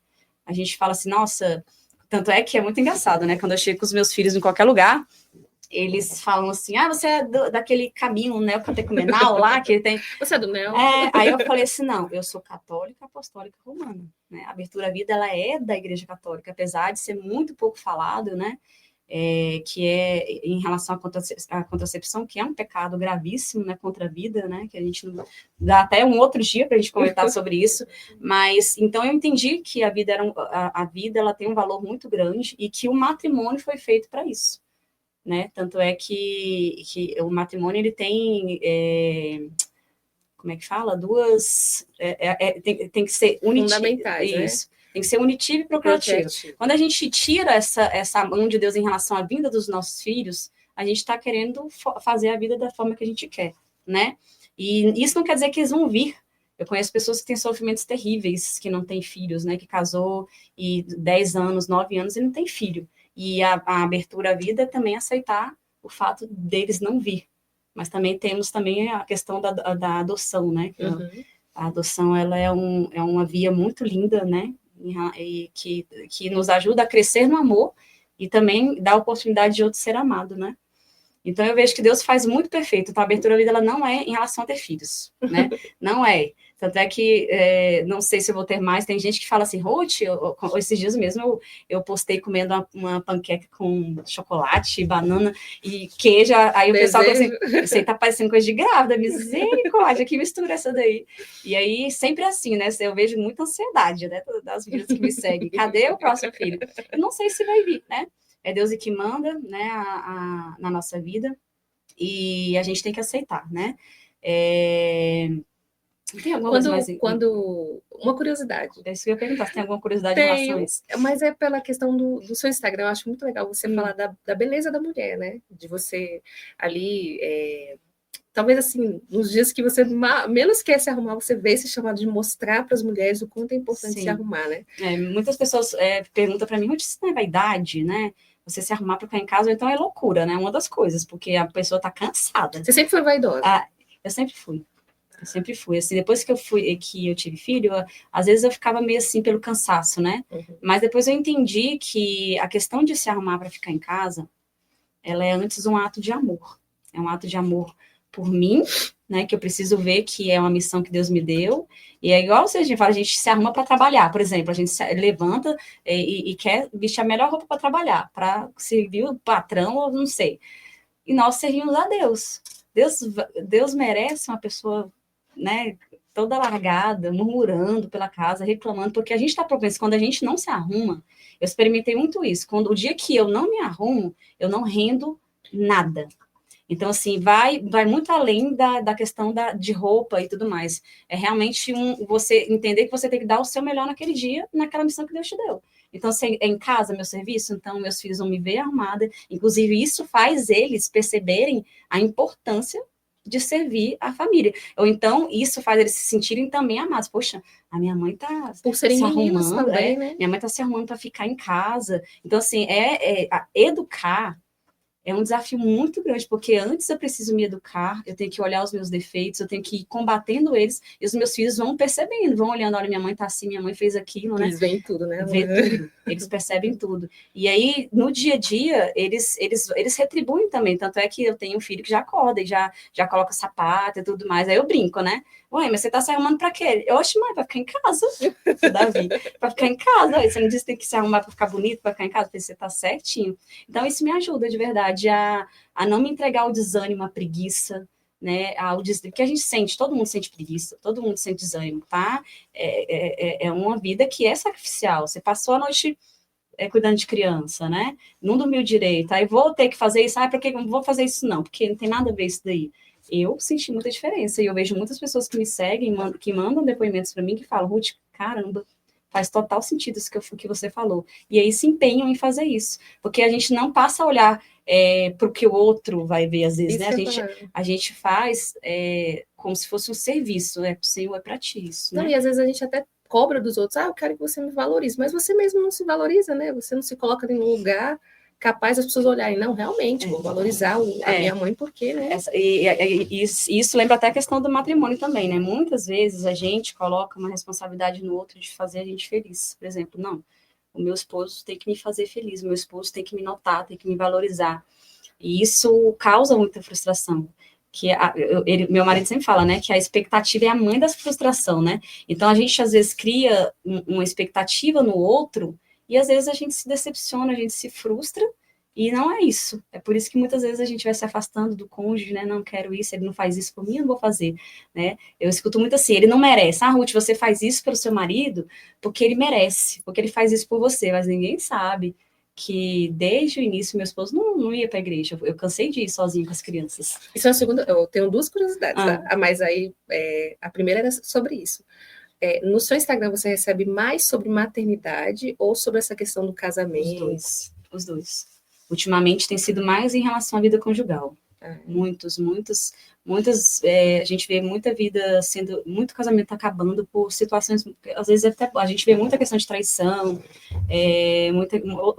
A gente fala assim, nossa, tanto é que é muito engraçado, né? Quando eu chego com os meus filhos em qualquer lugar, eles falam assim, você é daquele caminho neocatecumenal lá, que tem... Você é do neo? Aí eu falei assim, não, eu sou católica apostólica romana, né? A abertura à vida, ela é da Igreja Católica, apesar de ser muito pouco falado, né? Que é em relação à contracepção, que é um pecado gravíssimo, né, contra a vida, né, que a gente não dá até um outro dia para a gente comentar sobre isso, mas então eu entendi que a vida a vida ela tem um valor muito grande e que o matrimônio foi feito para isso, né, tanto é que o matrimônio ele tem como é que fala? Tem que ser fundamentais, isso. Né? Tem que ser unitivo e procreativo. Quando a gente tira essa mão de Deus em relação à vinda dos nossos filhos, a gente está querendo fazer a vida da forma que a gente quer, né? E isso não quer dizer que eles vão vir. Eu conheço pessoas que têm sofrimentos terríveis, que não têm filhos, né? Que casou e 10 anos, 9 anos e não tem filho. E a abertura à vida é também aceitar o fato deles não vir. Mas também temos também a questão da adoção, né? A adoção, ela é uma via muito linda, né? E que nos ajuda a crescer no amor e também dá a oportunidade de outro ser amado, né? Então, eu vejo que Deus faz muito perfeito. Então, a abertura à vida, ela não é em relação a ter filhos, né? Não é. Tanto é que, não sei se eu vou ter mais, tem gente que fala assim, Ruth, esses dias mesmo eu postei comendo uma panqueca com chocolate, banana e queijo, aí o pessoal falou assim, isso aí tá parecendo coisa de grávida, misericórdia, que mistura essa daí? E aí, sempre assim, né, eu vejo muita ansiedade, né, das vidas que me seguem, cadê o próximo filho? Eu não sei se vai vir, né? É Deus que manda, né, na nossa vida, e a gente tem que aceitar, né? Tem alguma coisa mais... Uma curiosidade. É isso que eu ia perguntar, se tem alguma curiosidade em relação a isso. Mas é pela questão do seu Instagram, eu acho muito legal você falar da beleza da mulher, né? De você ali... talvez assim, nos dias que você menos quer se arrumar, você vê esse chamado de mostrar para as mulheres o quanto é importante se arrumar, né? Muitas pessoas perguntam para mim, isso não é vaidade, né? Você se arrumar para ficar em casa, ou então é loucura, né? Uma das coisas, porque a pessoa está cansada. Você sempre foi vaidosa? Eu sempre fui. Assim, depois que eu tive filho, às vezes eu ficava meio assim pelo cansaço, né? Mas depois eu entendi que a questão de se arrumar para ficar em casa, ela é antes um ato de amor. É um ato de amor por mim, né? Que eu preciso ver que é uma missão que Deus me deu. E é igual a gente fala, a gente se arruma para trabalhar, por exemplo, a gente se levanta e quer vestir a melhor roupa para trabalhar, para servir o patrão, ou não sei. E nós servimos a Deus. Deus merece uma pessoa, né, toda largada, murmurando pela casa, reclamando, porque a gente está propenso, quando a gente não se arruma, eu experimentei muito isso, quando o dia que eu não me arrumo, eu não rendo nada. Então, assim, vai muito além da questão de roupa e tudo mais. É realmente você entender que você tem que dar o seu melhor naquele dia, naquela missão que Deus te deu. Então, se é em casa meu serviço, então meus filhos vão me ver arrumada. Inclusive, isso faz eles perceberem a importância de servir a família. Ou então, isso faz eles se sentirem também amados. Poxa, a minha mãe tá se arrumando também, né? Minha mãe tá se arrumando para ficar em casa. Então, assim, educar é um desafio muito grande, porque antes eu preciso me educar, eu tenho que olhar os meus defeitos, eu tenho que ir combatendo eles, e os meus filhos vão percebendo, vão olhando, olha, minha mãe tá assim, minha mãe fez aquilo, né? Eles veem tudo, né? Vê tudo, eles percebem tudo. E aí, no dia a dia, eles retribuem também, tanto é que eu tenho um filho que já acorda, e já coloca sapato e tudo mais, aí eu brinco, né? Ué, mas você tá se arrumando pra quê? Eu acho, mãe, pra ficar em casa, Davi, pra ficar em casa, você não disse que tem que se arrumar pra ficar bonito, pra ficar em casa, você tá certinho. Então, isso me ajuda, de verdade, a não me entregar ao desânimo, à preguiça, né, porque a gente sente, todo mundo sente preguiça, todo mundo sente desânimo, tá? É uma vida que é sacrificial, você passou a noite cuidando de criança, né? Não dormiu direito, aí vou ter que fazer isso, por que eu não vou fazer isso não? Porque não tem nada a ver isso daí. eu senti muita diferença. E eu vejo muitas pessoas que me seguem, que mandam depoimentos para mim, que falam, Ruth, caramba, faz total sentido isso que você falou. E aí se empenham em fazer isso. Porque a gente não passa a olhar para o que o outro vai ver, às vezes, Isso né? A gente faz como se fosse um serviço, é pro Senhor, é para ti isso, né? Não, e às vezes a gente até cobra dos outros, eu quero que você me valorize, mas você mesmo não se valoriza, né? Você não se coloca em um lugar capaz das pessoas olharem, não, realmente, vou valorizar a minha mãe, porque, né? Isso lembra até a questão do matrimônio também, né? Muitas vezes a gente coloca uma responsabilidade no outro de fazer a gente feliz. Por exemplo, não, o meu esposo tem que me fazer feliz, o meu esposo tem que me notar, tem que me valorizar. E isso causa muita frustração. Meu marido sempre fala, né, que a expectativa é a mãe da frustração, né? Então a gente às vezes cria uma expectativa no outro e às vezes a gente se decepciona, a gente se frustra e não é isso. É por isso que muitas vezes a gente vai se afastando do cônjuge, né? Não quero isso, ele não faz isso por mim, eu não vou fazer, né? Eu escuto muito assim, ele não merece. Ah, Ruth, você faz isso pelo seu marido porque ele merece, porque ele faz isso por você, mas ninguém sabe que desde o início meu esposo não ia para a igreja. Eu cansei de ir sozinho com as crianças. Isso é a segunda. Eu tenho duas curiosidades, tá? Mas aí a primeira era sobre isso. No seu Instagram você recebe mais sobre maternidade ou sobre essa questão do casamento? Os dois. Ultimamente tem sido mais em relação à vida conjugal. Muitas, a gente vê muita vida muito casamento acabando por situações, às vezes até, a gente vê muita questão de traição,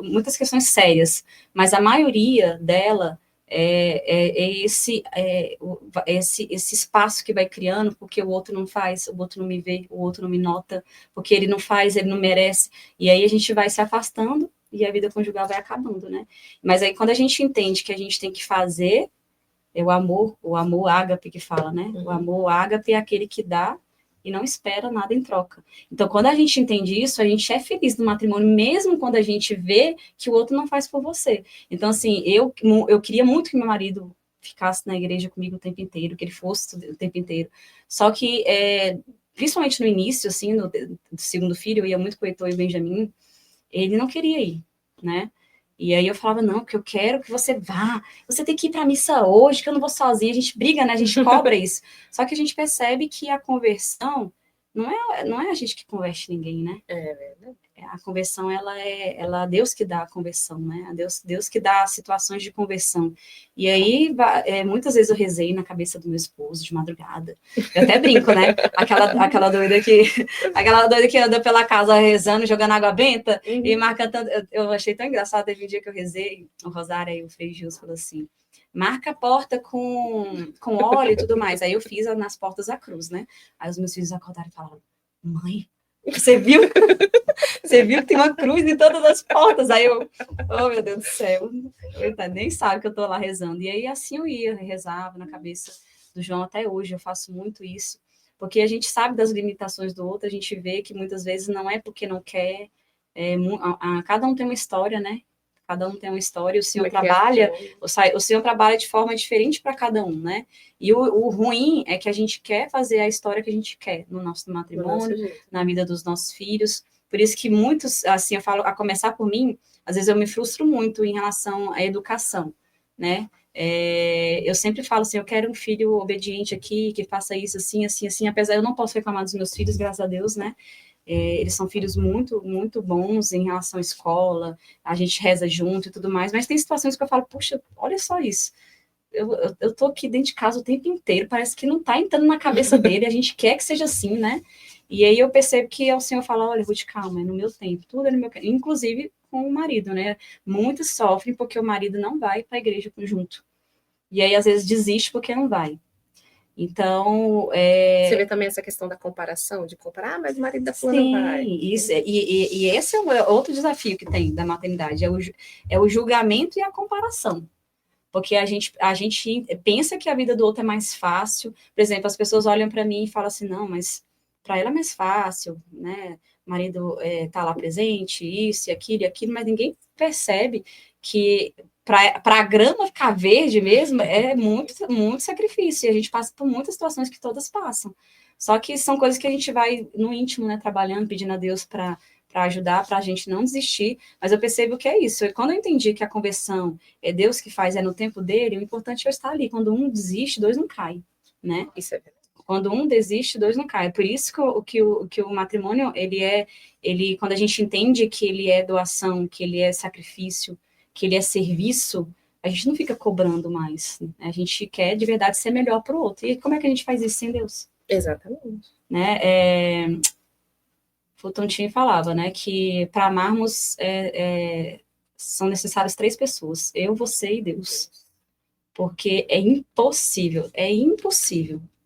muitas questões sérias, mas a maioria dela esse espaço que vai criando, porque o outro não faz, o outro não me vê, o outro não me nota, porque ele não faz, ele não merece, e aí a gente vai se afastando e a vida conjugal vai acabando, né? Mas aí quando a gente entende que a gente tem que fazer, o amor ágape que fala, né? O amor ágape é aquele que dá e não espera nada em troca. Então, quando a gente entende isso, a gente é feliz no matrimônio, mesmo quando a gente vê que o outro não faz por você. Então, assim, eu queria muito que meu marido ficasse na igreja comigo o tempo inteiro, que ele fosse o tempo inteiro. Só que, principalmente no início, assim, do segundo filho, eu ia muito com o Heitor e o Benjamin, ele não queria ir, né? E aí eu falava, não, porque eu quero que você vá, você tem que ir para a missa hoje, que eu não vou sozinha, a gente briga, né, a gente cobra isso. Só que a gente percebe que a conversão não é a gente que converte ninguém, né? É verdade. A conversão, ela é Deus que dá a conversão, né? Deus que dá situações de conversão. E aí, muitas vezes eu rezei na cabeça do meu esposo de madrugada. Eu até brinco, né? Aquela doida que anda pela casa rezando, jogando água benta e marca tanto. Eu achei tão engraçado, teve um dia que eu rezei, o Rosário, aí o Frei Gilson falou assim, marca a porta com óleo e tudo mais. Aí eu fiz nas portas a cruz, né? Aí os meus filhos acordaram e falaram, mãe, você viu? Você viu que tem uma cruz em todas as portas. Aí eu, oh meu Deus do céu, eu nem sabe que eu tô lá rezando. E aí assim eu ia, rezava na cabeça do João até hoje, eu faço muito isso. Porque a gente sabe das limitações do outro, a gente vê que muitas vezes não é porque não quer, cada um tem uma história, né? Cada um tem uma história, o Senhor trabalha de forma diferente para cada um, né? E o ruim é que a gente quer fazer a história que a gente quer no nosso matrimônio, na vida dos nossos filhos. Por isso que muitos, assim, eu falo, a começar por mim, às vezes eu me frustro muito em relação à educação, né? Eu sempre falo assim, eu quero um filho obediente aqui, que faça isso assim, assim, assim, apesar eu não posso reclamar dos meus filhos, graças a Deus, né? Eles são filhos muito, muito bons em relação à escola, a gente reza junto e tudo mais, mas tem situações que eu falo, puxa, olha só isso, eu tô aqui dentro de casa o tempo inteiro, parece que não tá entrando na cabeça dele, a gente quer que seja assim, né? E aí eu percebo que o Senhor fala, olha, Ruth, calma, é no meu tempo, tudo é no meu tempo, inclusive com o marido, né? Muitos sofrem porque o marido não vai para a igreja junto. E aí, às vezes, desiste porque não vai. Então, Você vê também essa questão da comparação, de comparar, mas o marido da fulana não vai. Isso, e esse é outro desafio que tem da maternidade, é o julgamento e a comparação. Porque a gente pensa que a vida do outro é mais fácil. Por exemplo, as pessoas olham para mim e falam assim, não, mas para ela é mais fácil, né? O marido tá lá presente, isso e aquilo, mas ninguém percebe que para a grama ficar verde mesmo é muito, muito sacrifício. E a gente passa por muitas situações que todas passam. Só que são coisas que a gente vai no íntimo, né, trabalhando, pedindo a Deus para para ajudar, para a gente não desistir, mas eu percebo que é isso. E quando eu entendi que a conversão é Deus que faz, é no tempo dele, o importante é eu estar ali. Quando um desiste, dois não caem, né? Isso é verdade. Quando um desiste, dois não caem. Por isso que o matrimônio, quando a gente entende que ele é doação, que ele é sacrifício, que ele é serviço, a gente não fica cobrando mais. Né? A gente quer de verdade ser melhor para o outro. E como é que a gente faz isso sem Deus? Exatamente. Né? Fulton Sheen falava, né, que para amarmos são necessárias 3 pessoas, eu, você e Deus. Porque é impossível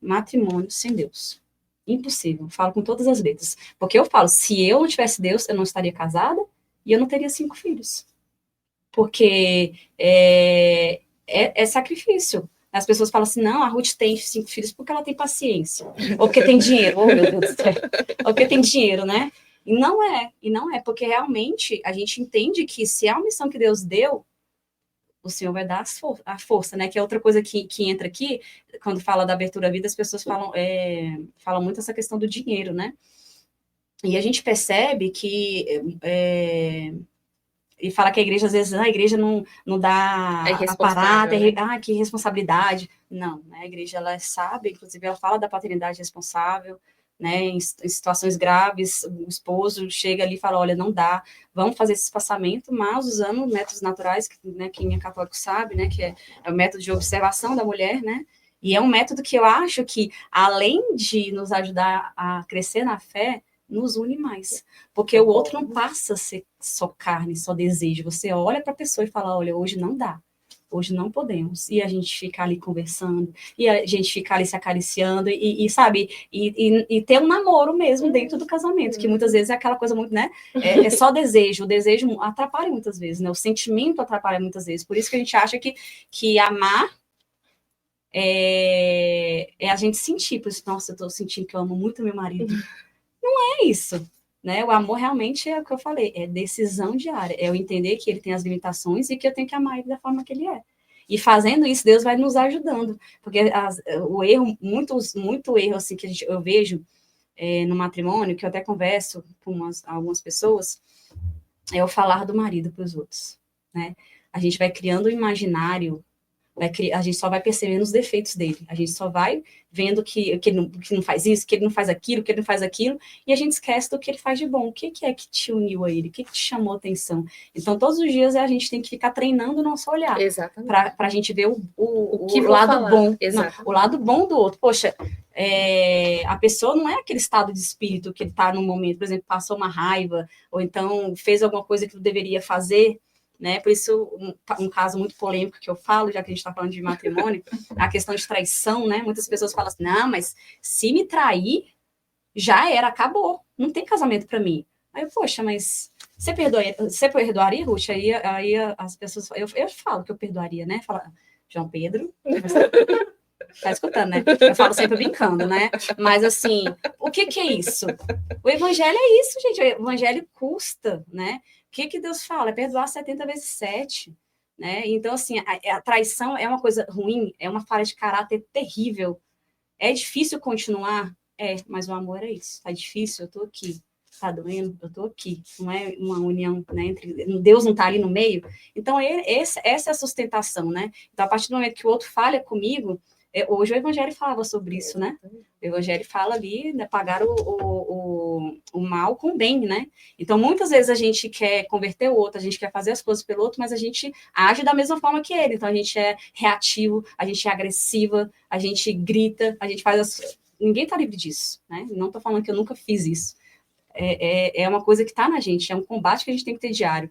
matrimônio sem Deus. Impossível, falo com todas as letras. Porque eu falo, se eu não tivesse Deus, eu não estaria casada e eu não teria 5 filhos. Porque é sacrifício. As pessoas falam assim, não, a Ruth tem 5 filhos porque ela tem paciência. Ou porque tem dinheiro, oh meu Deus do céu. Ou porque tem dinheiro, né? E não é, porque realmente a gente entende que se é uma missão que Deus deu, o Senhor vai dar a força, né? Que é outra coisa que entra aqui, quando fala da abertura à vida, as pessoas falam muito essa questão do dinheiro, né? E a gente percebe que e fala que a igreja, às vezes, a igreja não dá aparato, né? Que responsabilidade. Não, né? A igreja, ela sabe, inclusive, ela fala da paternidade responsável, né? Em situações graves, o esposo chega ali e fala, olha, não dá, vamos fazer esse espaçamento, mas usando métodos naturais, né? Quem é católico sabe, né? Que é o método de observação da mulher, né? E é um método que eu acho que, além de nos ajudar a crescer na fé, nos une mais. Porque o outro não passa a ser só carne, só desejo. Você olha para a pessoa e fala, olha, hoje não dá. Hoje não podemos. E a gente fica ali conversando, e a gente fica ali se acariciando, sabe, e ter um namoro mesmo dentro do casamento, que muitas vezes é aquela coisa muito, né, é só desejo. O desejo atrapalha muitas vezes, né, o sentimento atrapalha muitas vezes. Por isso que a gente acha que amar é a gente sentir, por isso, nossa, eu tô sentindo que eu amo muito meu marido. É isso, né? O amor realmente é o que eu falei, é decisão diária, é eu entender que ele tem as limitações e que eu tenho que amar ele da forma que ele é. E fazendo isso, Deus vai nos ajudando, porque o erro, muito erro assim que eu vejo no matrimônio, que eu até converso com algumas pessoas, é o falar do marido para os outros, né? A gente vai criando um imaginário. A gente só vai percebendo os defeitos dele, a gente só vai vendo que ele não faz isso, que ele não faz aquilo, que ele não faz aquilo, e a gente esquece do que ele faz de bom. O que é que te uniu a ele? O que te chamou a atenção? Então, todos os dias a gente tem que ficar treinando o nosso olhar, para a gente ver o lado bom, não, o lado bom do outro. Poxa, a pessoa não é aquele estado de espírito que ele está no momento, por exemplo, passou uma raiva, ou então fez alguma coisa que não deveria fazer, né? Por isso, um caso muito polêmico que eu falo, já que a gente está falando de matrimônio, a questão de traição, né? Muitas pessoas falam assim, não, mas se me trair, já era, acabou, não tem casamento para mim. Aí eu, poxa, mas você perdoaria, Ruth? Aí as pessoas, eu falo que eu perdoaria, né? Fala, João Pedro, tá escutando, né? Eu falo sempre brincando, né? Mas assim, o que é isso? O evangelho é isso, gente. O evangelho custa, né? O que Deus fala? É perdoar 70 vezes 7. Né? Então, assim, a traição é uma coisa ruim, é uma falha de caráter terrível. É difícil continuar? Mas o amor é isso. Tá difícil, eu tô aqui. Tá doendo? Eu tô aqui. Não é uma união, né, entre Deus não tá ali no meio. Então, essa é a sustentação, né? Então, a partir do momento que o outro falha comigo, hoje o Evangelho falava sobre isso, né? O Evangelho fala ali, né, pagar o mal com o bem, né? Então, muitas vezes a gente quer converter o outro, a gente quer fazer as coisas pelo outro, mas a gente age da mesma forma que ele. Então, a gente é reativo, a gente é agressiva, a gente grita, a gente faz Ninguém tá livre disso, né? Não tô falando que eu nunca fiz isso. É uma coisa que tá na gente, é um combate que a gente tem que ter diário.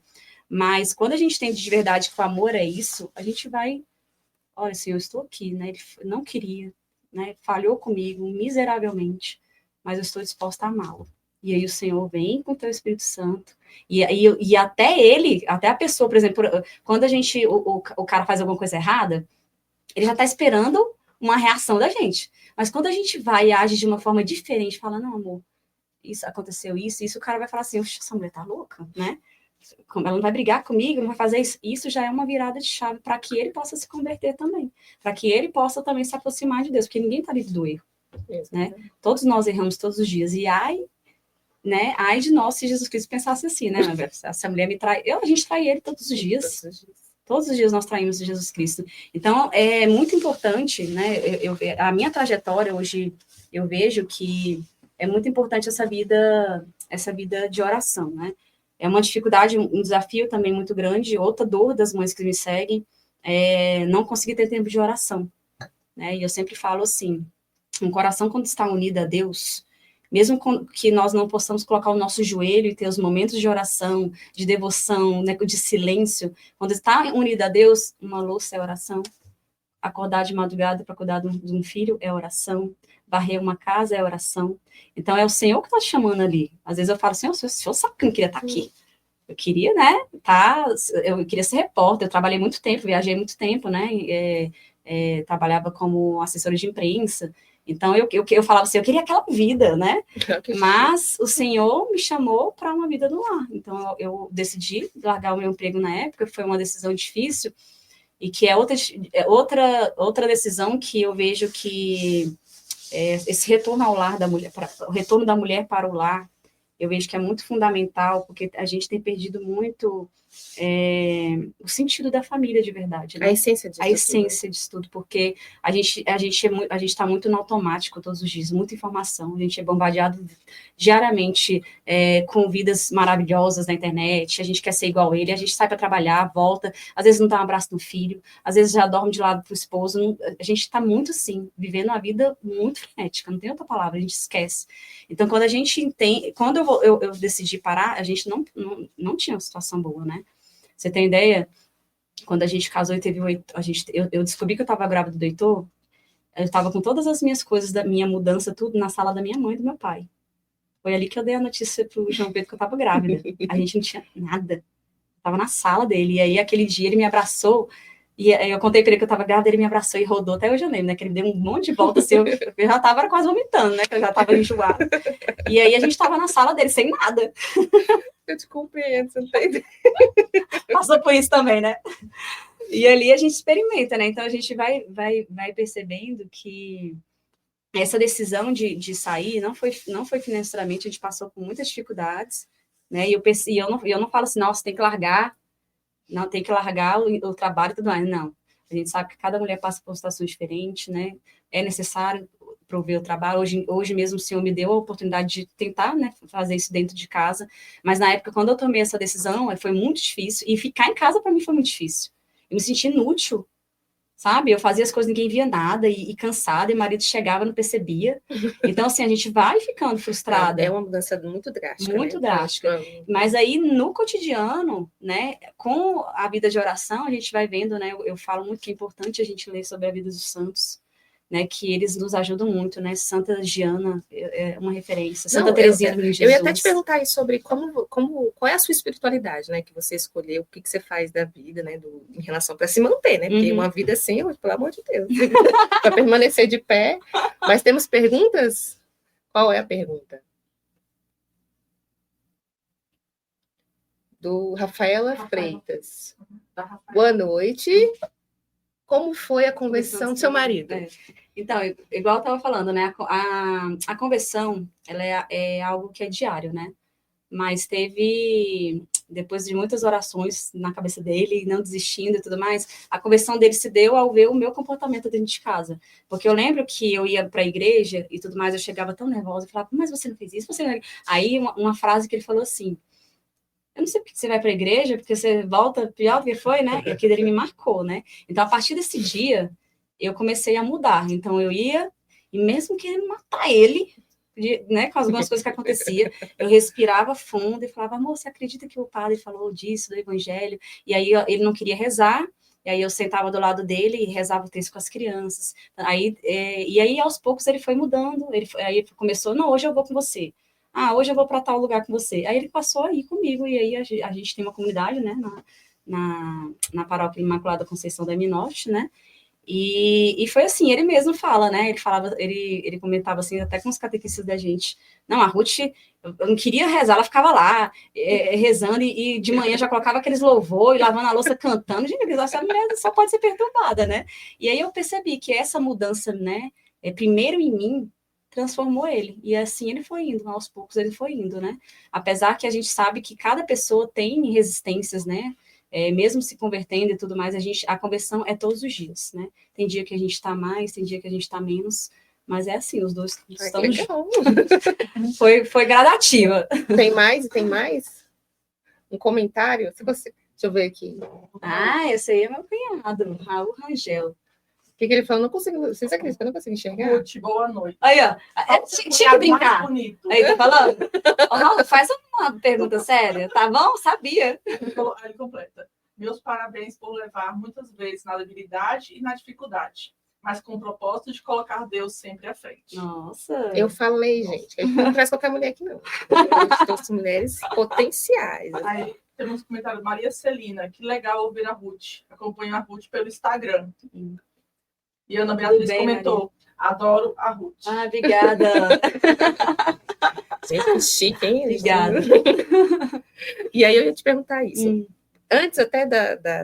Mas quando a gente tem de verdade que o amor é isso, a gente vai... Olha, Senhor, eu estou aqui, né? Ele não queria, né? Falhou comigo miseravelmente, mas eu estou disposta a amá-lo. E aí o Senhor vem com o teu Espírito Santo, e até ele, até a pessoa, por exemplo, quando o cara faz alguma coisa errada, ele já está esperando uma reação da gente. Mas quando a gente vai e age de uma forma diferente, fala, não, amor, isso aconteceu isso, o cara vai falar assim, essa mulher tá louca, né? Ela não vai brigar comigo, não vai fazer isso. Isso já é uma virada de chave para que ele possa se converter também. Para que ele possa também se aproximar de Deus, porque ninguém está livre do erro. Né? Todos nós erramos todos os dias. E ai né? Ai de nós se Jesus Cristo pensasse assim, né? Essa mulher me trai, a gente trai ele todos os dias. Todos os dias nós traímos Jesus Cristo. Então, é muito importante, né? A minha trajetória hoje, eu vejo que é muito importante essa vida de oração, né? É uma dificuldade, um desafio também muito grande. Outra dor das mães que me seguem é não conseguir ter tempo de oração, né? E eu sempre falo assim, um coração quando está unido a Deus, mesmo que nós não possamos colocar o nosso joelho e ter os momentos de oração, de devoção, né, de silêncio, quando está unido a Deus, uma louça é oração, acordar de madrugada para cuidar de um filho é oração, varrer uma casa é oração. Então, é o Senhor que está te chamando ali. Às vezes eu falo, Senhor, o Senhor sabe que eu não queria estar aqui. Eu queria, né, eu queria ser repórter, eu trabalhei muito tempo, viajei muito tempo, né, trabalhava como assessora de imprensa. Então, eu falava assim, eu queria aquela vida, né? Mas o Senhor me chamou para uma vida no lar. Então, eu decidi largar o meu emprego na época, foi uma decisão difícil, e que é outra decisão que eu vejo que esse retorno ao lar da mulher, o retorno da mulher para o lar, eu vejo que é muito fundamental, porque a gente tem perdido muito o sentido da família de verdade, né? A essência disso tudo, porque a gente está muito no automático todos os dias, muita informação, a gente é bombardeado diariamente com vidas maravilhosas na internet, a gente quer ser igual a ele, a gente sai para trabalhar, volta, às vezes não dá um abraço no filho, às vezes já dorme de lado pro esposo, a gente está muito assim, vivendo uma vida muito frenética, não tem outra palavra, a gente esquece. Então, quando a gente entende, quando eu decidi parar, a gente não tinha uma situação boa, né? Você tem ideia? Quando a gente casou e teve eu descobri que eu estava grávida do Heitor, eu estava com todas as minhas coisas da minha mudança, tudo na sala da minha mãe e do meu pai. Foi ali que eu dei a notícia pro João Pedro que eu estava grávida. A gente não tinha nada. Estava na sala dele. E aí, aquele dia, ele me abraçou. E eu contei para ele que eu estava grávida, ele me abraçou e rodou. Até hoje eu lembro, né? Que ele deu um monte de volta, assim. Eu já estava quase vomitando, né? Que eu já estava enjoada. E aí, a gente estava na sala dele, sem nada. Eu te compreendo, você não tem ideia. Passou por isso também, né? E ali a gente experimenta, né? Então, a gente vai percebendo que essa decisão de sair não foi financeiramente, a gente passou por muitas dificuldades, né? E eu não falo assim, nossa, tem que largar o trabalho e tudo mais. Não. A gente sabe que cada mulher passa por situações diferentes, né? É necessário prover o trabalho. Hoje mesmo o Senhor me deu a oportunidade de tentar, né, fazer isso dentro de casa. Mas na época, quando eu tomei essa decisão, foi muito difícil. E ficar em casa, para mim, foi muito difícil. Eu me senti inútil, sabe? Eu fazia as coisas, ninguém via nada, e cansada, e o marido chegava, não percebia. Então, assim, a gente vai ficando frustrada. É uma mudança muito drástica. Muito drástica. Mas aí, no cotidiano, né, com a vida de oração, a gente vai vendo, né, eu falo muito que é importante a gente ler sobre a vida dos santos, né, que eles nos ajudam muito, né? Santa Giana é uma referência, Santa Teresinha do Menino Jesus. Eu ia até te perguntar aí sobre qual é a sua espiritualidade, né? Que você escolheu, o que você faz da vida, né? Em relação para se manter, né? Porque uma vida assim, pelo amor de Deus, para permanecer de pé. Mas temos perguntas? Qual é a pergunta? Do Rafaela Freitas. Boa noite. Como foi a conversão do seu marido? Então, igual eu estava falando, né? A conversão, ela é algo que é diário, né? Mas depois de muitas orações na cabeça dele, não desistindo e tudo mais, a conversão dele se deu ao ver o meu comportamento dentro de casa. Porque eu lembro que eu ia para a igreja e tudo mais, eu chegava tão nervosa e falava, mas você não fez isso? Você não... Aí, uma frase que ele falou assim, eu não sei porque você vai para a igreja, porque você volta pior do que foi, né? E aquilo ele me marcou, né? Então, a partir desse dia, eu comecei a mudar. Então, eu ia, e mesmo querendo matar ele, né, com algumas coisas que aconteciam, eu respirava fundo e falava, amor, você acredita que o padre falou disso, do evangelho? E aí, ele não queria rezar, e aí eu sentava do lado dele e rezava o texto com as crianças. E aí, aos poucos, ele foi mudando. Aí começou, não, hoje eu vou com você. Ah, hoje eu vou para tal lugar com você. Aí ele passou a ir comigo, e aí a gente tem uma comunidade, né, na Paróquia Imaculada Conceição da Norte, né, e foi assim, ele mesmo fala, né, ele comentava assim, até com os catequistas da gente, não, a Ruth, eu não queria rezar, ela ficava lá, rezando, e de manhã já colocava aqueles louvor, e lavando a louça cantando, gente, essa mulher só pode ser perturbada, né, e aí eu percebi que essa mudança, né, primeiro em mim, transformou ele. E assim ele foi indo, aos poucos ele foi indo, né? Apesar que a gente sabe que cada pessoa tem resistências, né? Mesmo se convertendo e tudo mais, a conversão é todos os dias, né? Tem dia que a gente está mais, tem dia que a gente está menos, mas é assim, os dois estamos juntos. Foi gradativa. Tem mais? Tem mais? Um comentário? Se você... Deixa eu ver aqui. Esse aí é meu cunhado, Raul Rangel. O que ele falou? Não consigo. Vocês acreditam que eu não consigo enxergar? Ruth, boa noite. Aí, ó. Tinha que brincar. Aí, tá falando? Ronaldo, faz uma pergunta séria, tá bom? Sabia. Ele completa. Meus parabéns por levar muitas vezes na debilidade e na dificuldade, mas com o propósito de colocar Deus sempre à frente. Nossa. Eu falei, gente, que não traz qualquer mulher aqui, não. Eu trouxe mulheres potenciais. Aí temos um comentário, Maria Celina, que legal ouvir a Ruth. Acompanho a Ruth pelo Instagram. E Ana Beatriz comentou, Maria. Adoro a Ruth. Obrigada. Gente, chique, hein? Obrigada. E aí eu ia te perguntar isso. Antes até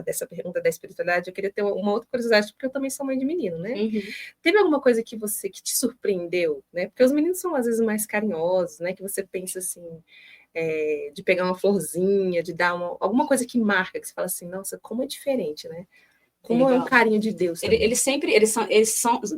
dessa pergunta da espiritualidade, eu queria ter uma outra curiosidade, porque eu também sou mãe de menino, né? Teve alguma coisa que te surpreendeu, né? Porque os meninos são às vezes mais carinhosos, né? Que você pensa assim, de pegar uma florzinha, de dar alguma coisa que marca, que você fala assim, nossa, como é diferente, né? Como é um carinho de Deus.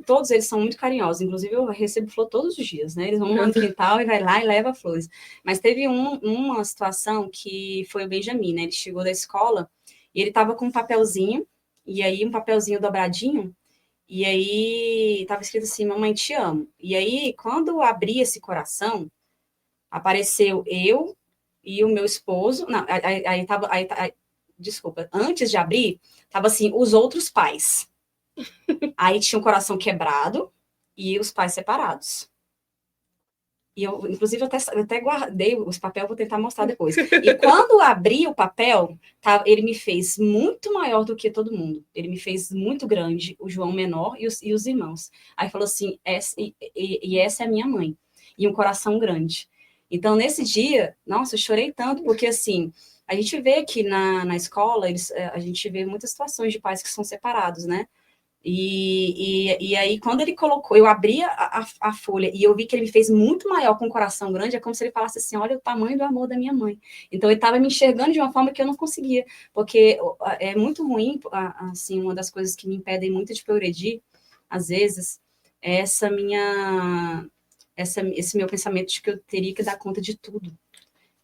Todos eles são muito carinhosos. Inclusive, eu recebo flor todos os dias, né? Eles vão no quintal e vai lá e leva flores. Mas teve uma situação que foi o Benjamin, né? Ele chegou da escola e ele tava com um papelzinho, e aí um papelzinho dobradinho, e aí tava escrito assim, mamãe, te amo. E aí, quando eu abri esse coração, apareceu eu e o meu esposo. Não, desculpa, antes de abrir, tava assim, os outros pais. Aí tinha um coração quebrado e os pais separados. E eu, inclusive, eu até guardei os papéis, vou tentar mostrar depois. E quando abri o papel, ele me fez muito maior do que todo mundo. Ele me fez muito grande, o João menor e os irmãos. Aí falou assim, essa é a minha mãe. E um coração grande. Então, nesse dia, nossa, eu chorei tanto, porque assim... A gente vê que na escola, a gente vê muitas situações de pais que são separados, né? E aí, quando ele colocou, eu abri a folha e eu vi que ele me fez muito maior com um coração grande, é como se ele falasse assim, olha o tamanho do amor da minha mãe. Então, ele estava me enxergando de uma forma que eu não conseguia, porque é muito ruim, assim, uma das coisas que me impedem muito de progredir, às vezes, é esse meu pensamento de que eu teria que dar conta de tudo.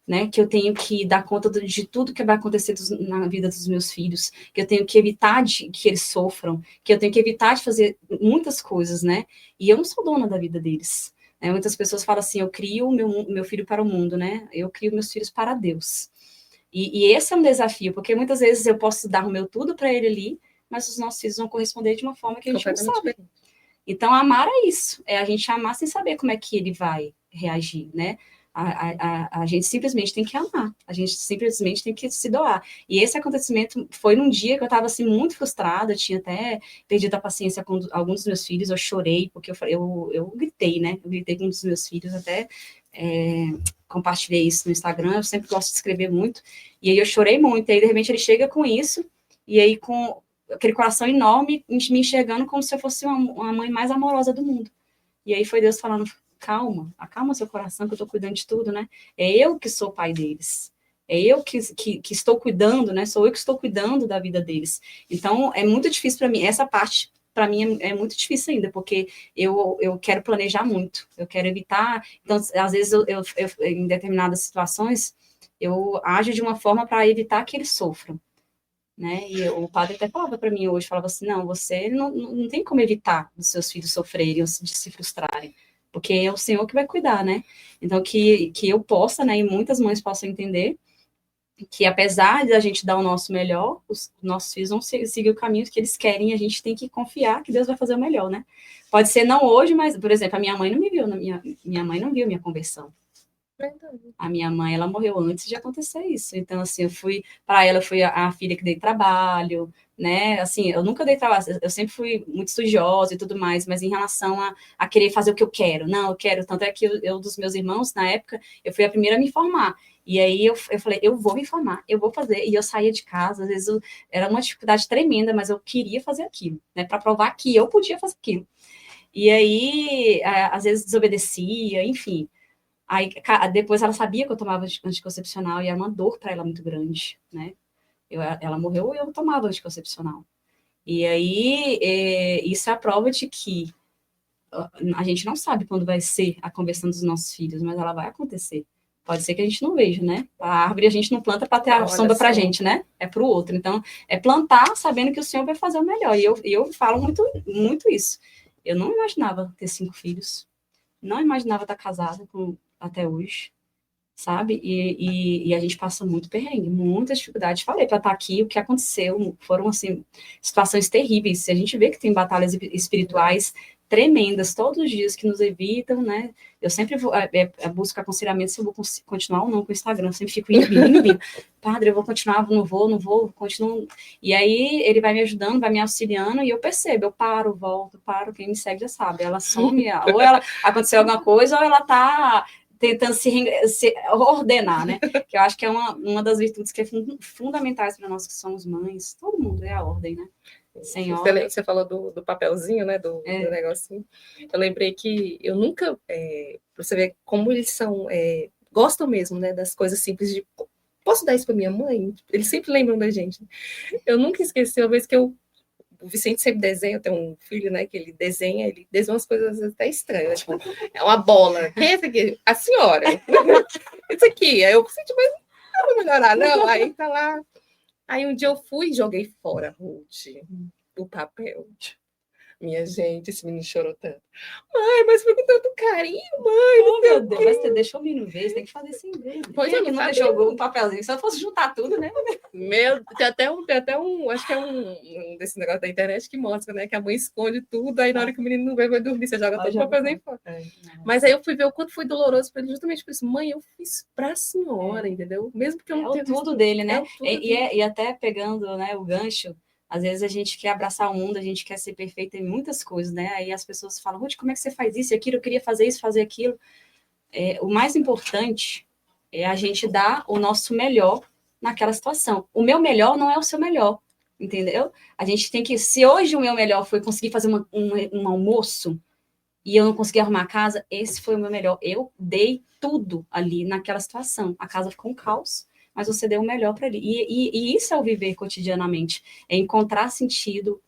Né, que eu tenho que dar conta de tudo que vai acontecer na vida dos meus filhos, que eu tenho que evitar que eles sofram, que eu tenho que evitar de fazer muitas coisas, né? E eu não sou dona da vida deles. Né? Muitas pessoas falam assim, eu crio o meu filho para o mundo, né? Eu crio meus filhos para Deus. E esse é um desafio, porque muitas vezes eu posso dar o meu tudo para ele ali, mas os nossos filhos vão corresponder de uma forma que a gente não sabe. Diferente. Então, amar é isso, é a gente amar sem saber como é que ele vai reagir, né? A gente simplesmente tem que amar, a gente simplesmente tem que se doar. E esse acontecimento foi num dia que eu estava assim, muito frustrada, eu tinha até perdido a paciência com alguns dos meus filhos, eu chorei, porque eu gritei, né? Eu gritei com um dos meus filhos, até compartilhei isso no Instagram, eu sempre gosto de escrever muito, e aí eu chorei muito, e aí de repente ele chega com isso, e aí com aquele coração enorme, me enxergando como se eu fosse uma mãe mais amorosa do mundo. E aí foi Deus falando, acalma seu coração, que eu estou cuidando de tudo, né? É eu que sou pai deles. É eu que estou cuidando, né? Sou eu que estou cuidando da vida deles. Então, é muito difícil para mim. Essa parte, para mim, é muito difícil ainda, porque eu quero planejar muito. Eu quero evitar... Então, às vezes, eu em determinadas situações, eu ajo de uma forma para evitar que eles sofram. Né? E o padre até falava para mim hoje, falava assim, não, você não tem como evitar os seus filhos sofrerem ou de se frustrarem. Porque é o Senhor que vai cuidar, né? Então, que eu possa, né, e muitas mães possam entender que, apesar de a gente dar o nosso melhor, os nossos filhos vão seguir o caminho que eles querem, e a gente tem que confiar que Deus vai fazer o melhor, né? Pode ser não hoje, mas, por exemplo, a minha mãe não me viu, minha mãe não viu minha conversão. A minha mãe, ela morreu antes de acontecer isso. Então, assim, eu fui a filha que dei trabalho, né? Assim, eu nunca dei trabalho, eu sempre fui muito estudiosa e tudo mais, mas em relação a querer fazer o que eu quero, não, eu quero. Tanto é que eu dos meus irmãos, na época, eu fui a primeira a me formar. E aí eu falei, eu vou me formar, eu vou fazer. E eu saía de casa, às vezes era uma dificuldade tremenda, mas eu queria fazer aquilo, né? Para provar que eu podia fazer aquilo. E aí, às vezes desobedecia, enfim. Aí, depois ela sabia que eu tomava anticoncepcional e era uma dor para ela muito grande, né? Ela morreu e eu tomava anticoncepcional. E aí, isso é a prova de que a gente não sabe quando vai ser a conversão dos nossos filhos, mas ela vai acontecer. Pode ser que a gente não veja, né? A árvore a gente não planta para ter a sombra para a gente, né? É para o outro. Então, é plantar sabendo que o Senhor vai fazer o melhor. E eu falo muito, muito isso. Eu não imaginava ter 5 filhos. Não imaginava estar casada até hoje, sabe? E a gente passa muito perrengue, muitas dificuldades. Falei para estar aqui, o que aconteceu foram, assim, situações terríveis. A gente vê que tem batalhas espirituais tremendas todos os dias que nos evitam, né? Eu sempre busco aconselhamento se eu vou continuar ou não com o Instagram. Eu sempre fico indo, vindo. Padre, eu vou continuar, não vou, continuo. E aí ele vai me ajudando, vai me auxiliando e eu percebo, eu paro, volto, quem me segue já sabe. Ela some, ou ela aconteceu alguma coisa, ou ela tá tentando se ordenar, né? Que eu acho que é uma das virtudes que é fundamentais para nós que somos mães. Todo mundo é a ordem, né? Senhora. Você falou do papelzinho, né? Do negocinho. Eu lembrei que eu nunca... pra você ver como eles são... gostam mesmo, né? Das coisas simples de... Posso dar isso para minha mãe? Eles sempre lembram da gente. Eu nunca esqueci uma vez que o Vicente sempre desenha, eu tenho um filho, né, que ele desenha umas coisas às vezes até estranhas, tipo, é uma bola. Quem é esse aqui? A senhora. Isso aqui. Aí eu pensei, mas não vou melhorar, não. Aí tá lá. Aí um dia eu fui e joguei fora, Ruth, o papel. Minha gente, esse menino chorou tanto. Mãe, mas foi com tanto carinho, mãe. Oh, meu Deus, mas você deixou o menino ver, você tem que fazer sem ver. Pois é, que não jogou um papelzinho, se eu fosse juntar tudo, né? Tem até um, acho que é um desse negócio da internet que mostra, né, que a mãe esconde tudo, aí na hora que o menino não vê, vai dormir, você joga todo o papelzinho fora. Mas aí eu fui ver o quanto foi doloroso para ele, justamente por isso. Mãe, eu fiz pra senhora, entendeu? Mesmo que eu não tenha tudo dele, né? E até pegando, né, o gancho, às vezes a gente quer abraçar o mundo, a gente quer ser perfeita em muitas coisas, né? Aí as pessoas falam, Ruth, como é que você faz isso e aquilo? Eu queria fazer isso, fazer aquilo. O mais importante é a gente dar o nosso melhor naquela situação. O meu melhor não é o seu melhor, entendeu? A gente tem que... Se hoje o meu melhor foi conseguir fazer um almoço e eu não consegui arrumar a casa, esse foi o meu melhor. Eu dei tudo ali naquela situação. A casa ficou um caos, mas você deu o melhor para ele. E isso é o viver cotidianamente, é encontrar sentido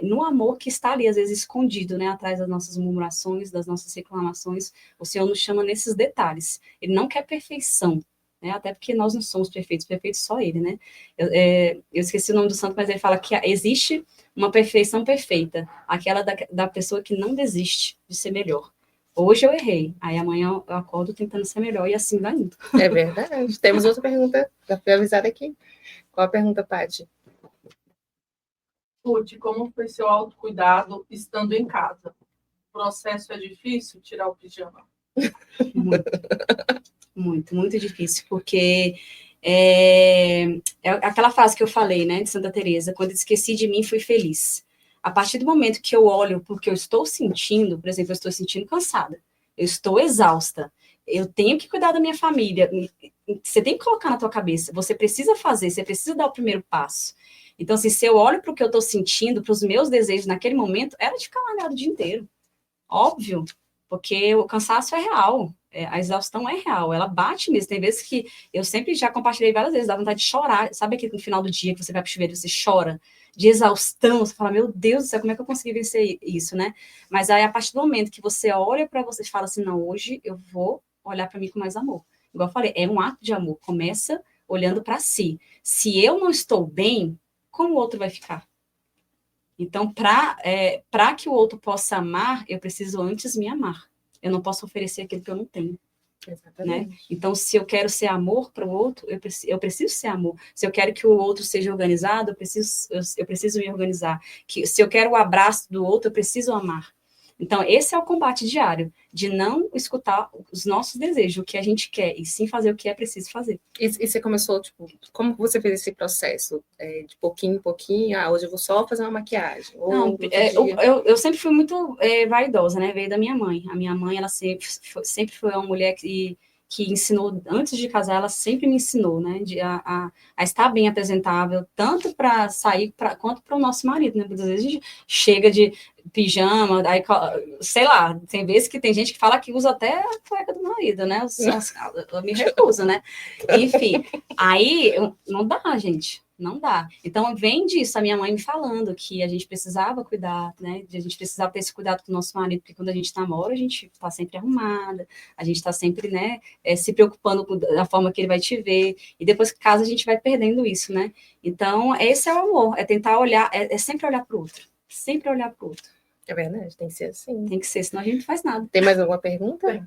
no amor que está ali, às vezes, escondido, né, atrás das nossas murmurações, das nossas reclamações. O Senhor nos chama nesses detalhes. Ele não quer perfeição, né, até porque nós não somos perfeitos só Ele, né? Eu esqueci o nome do santo, mas ele fala que existe uma perfeição perfeita, aquela da pessoa que não desiste de ser melhor. Hoje eu errei, aí amanhã eu acordo tentando ser melhor e assim vai indo. É verdade. Temos outra pergunta, já foi avisada aqui. Qual a pergunta, Paty? Ruth, como foi seu autocuidado estando em casa? O processo é difícil, tirar o pijama? Muito difícil, porque é aquela frase que eu falei, né, de Santa Teresa, quando esqueci de mim, fui feliz. A partir do momento que eu olho porque eu estou sentindo, por exemplo, eu estou sentindo cansada, eu estou exausta, eu tenho que cuidar da minha família, você tem que colocar na tua cabeça, você precisa fazer, você precisa dar o primeiro passo. Então, assim, se eu olho para o que eu estou sentindo, para os meus desejos naquele momento, era de ficar malhado o dia inteiro. Óbvio, porque o cansaço é real, a exaustão é real, ela bate mesmo. Tem vezes que eu sempre já compartilhei várias vezes, dá vontade de chorar. Sabe aquele no final do dia que você vai pro chuveiro e você chora de exaustão, você fala, meu Deus do céu, como é que eu consegui vencer isso, né? Mas aí, a partir do momento que você olha para você e fala assim, não, hoje eu vou olhar para mim com mais amor. Igual eu falei, é um ato de amor, começa olhando para si. Se eu não estou bem, como o outro vai ficar? Então, para que o outro possa amar, eu preciso antes me amar. Eu não posso oferecer aquilo que eu não tenho. Né? Então, se eu quero ser amor para o outro, eu preciso ser amor. Se eu quero que o outro seja organizado, eu preciso me organizar. Se eu quero o abraço do outro, eu preciso amar. Então, esse é o combate diário, de não escutar os nossos desejos, o que a gente quer, e sim fazer o que é preciso fazer. E você começou, tipo, como você fez esse processo? De pouquinho em pouquinho, hoje eu vou só fazer uma maquiagem. Não, eu sempre fui muito vaidosa, né? Veio da minha mãe. A minha mãe, ela sempre foi uma mulher que ensinou, antes de casar, ela sempre me ensinou, né? A estar bem apresentável, tanto para sair, quanto para o nosso marido, né? Porque às vezes a gente chega pijama, aí, sei lá, tem vezes que tem gente que fala que usa até a cueca do marido, né? Eu me recuso, né? Enfim, aí não dá, gente, não dá. Então, vem disso, a minha mãe me falando que a gente precisava cuidar, né? A gente precisava ter esse cuidado com o nosso marido, porque quando a gente namora, a gente tá sempre arrumada, a gente tá sempre, né, se preocupando da forma que ele vai te ver, e depois que casa a gente vai perdendo isso, né? Então, esse é o amor, é tentar olhar, é sempre olhar para o outro. Sempre olhar para o outro. É verdade, tem que ser assim. Tem que ser, senão a gente não faz nada. Tem mais alguma pergunta? Tem.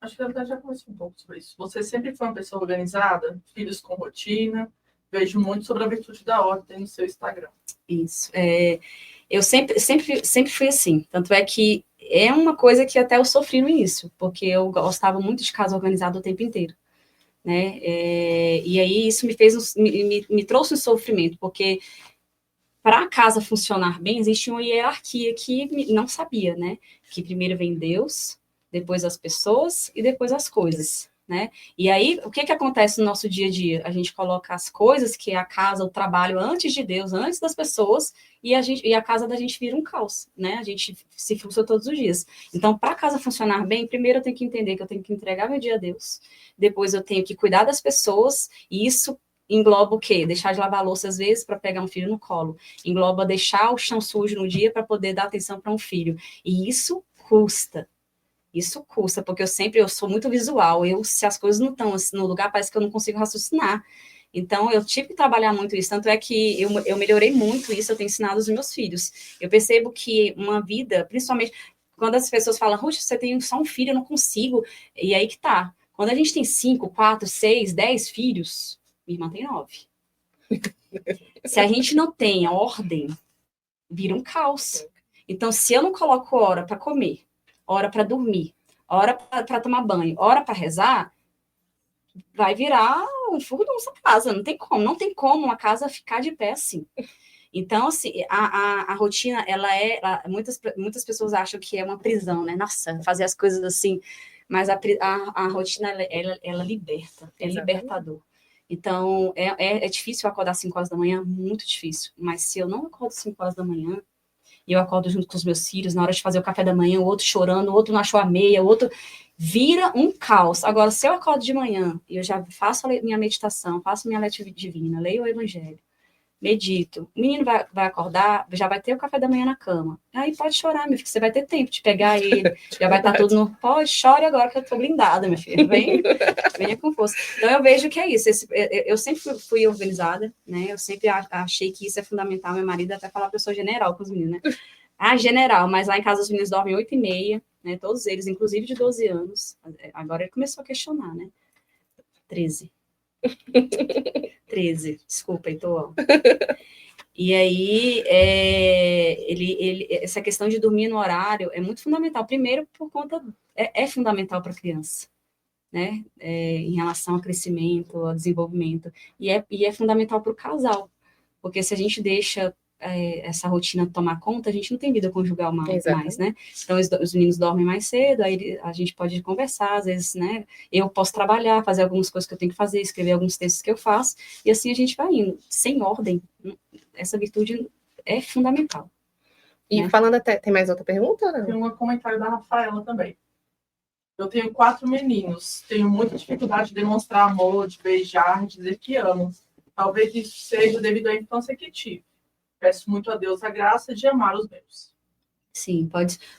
Acho que eu já conversei um pouco sobre isso. Você sempre foi uma pessoa organizada, filhos com rotina. Vejo muito sobre a virtude da ordem no seu Instagram. Isso. Eu sempre fui assim. Tanto é que é uma coisa que até eu sofri no início, porque eu gostava muito de casa organizada o tempo inteiro. Né? E aí isso me trouxe um sofrimento, porque para a casa funcionar bem, existe uma hierarquia que não sabia, né? Que primeiro vem Deus, depois as pessoas e depois as coisas, né? E aí, o que acontece no nosso dia a dia? A gente coloca as coisas, que é a casa, o trabalho, antes de Deus, antes das pessoas, e a casa da gente vira um caos, né? A gente se frustra todos os dias. Então, para a casa funcionar bem, primeiro eu tenho que entender que eu tenho que entregar meu dia a Deus, depois eu tenho que cuidar das pessoas, e isso engloba o quê? Deixar de lavar a louça às vezes para pegar um filho no colo. Engloba deixar o chão sujo no dia para poder dar atenção para um filho. E isso custa. Isso custa, porque eu sou muito visual. Se as coisas não estão assim, no lugar, parece que eu não consigo raciocinar. Então, eu tive que trabalhar muito isso. Tanto é que eu melhorei muito isso, eu tenho ensinado aos meus filhos. Eu percebo que uma vida, principalmente quando as pessoas falam, Ruth, você tem só um filho, eu não consigo. E aí que tá. Quando a gente tem 5, 4, 6, 10 filhos, minha irmã tem 9. Se a gente não tem ordem, vira um caos. Então, se eu não coloco hora para comer, hora para dormir, hora para tomar banho, hora para rezar, vai virar um furdunço a casa. Não tem como uma casa ficar de pé assim. Então, assim, a rotina, muitas pessoas acham que é uma prisão, né? Nossa, fazer as coisas assim. Mas a rotina, ela liberta, é libertador. Então, é difícil eu acordar às 5 horas da manhã, muito difícil. Mas se eu não acordo às 5 horas da manhã, e eu acordo junto com os meus filhos, na hora de fazer o café da manhã, o outro chorando, o outro não achou a meia, o outro... Vira um caos. Agora, se eu acordo de manhã, e eu já faço a minha meditação, faço minha leitura divina, leio o evangelho, medito, o menino vai acordar, já vai ter o café da manhã na cama. Aí pode chorar, meu filho, você vai ter tempo de pegar ele, já vai estar tudo no... Pode, chore agora que eu tô blindada, minha filha. Venha com força. Então, eu vejo que é isso. Eu sempre fui organizada, né? Eu sempre achei que isso é fundamental. Meu marido até falava que eu sou general com os meninos, né? General, mas lá em casa os meninos dormem 8h30, né? Todos eles, inclusive de 12 anos. Agora ele começou a questionar, né? 13, desculpa, Heitor. E aí, essa questão de dormir no horário é muito fundamental. Primeiro, por conta... É fundamental para a criança, né? Em relação ao crescimento, ao desenvolvimento. E é fundamental para o casal. Porque se a gente deixa essa rotina tomar conta, a gente não tem vida conjugal mais, né? Então, os meninos dormem mais cedo, aí a gente pode conversar, às vezes, né? Eu posso trabalhar, fazer algumas coisas que eu tenho que fazer, escrever alguns textos que eu faço, e assim a gente vai indo. Sem ordem, essa virtude é fundamental. E né? falando até... Tem mais outra pergunta? Não? Tem um comentário da Rafaela também. Eu tenho 4 meninos. Tenho muita dificuldade de demonstrar amor, de beijar, de dizer que amo. Talvez isso seja devido à infância que tive. Peço muito a Deus a graça de amar os meus. Sim,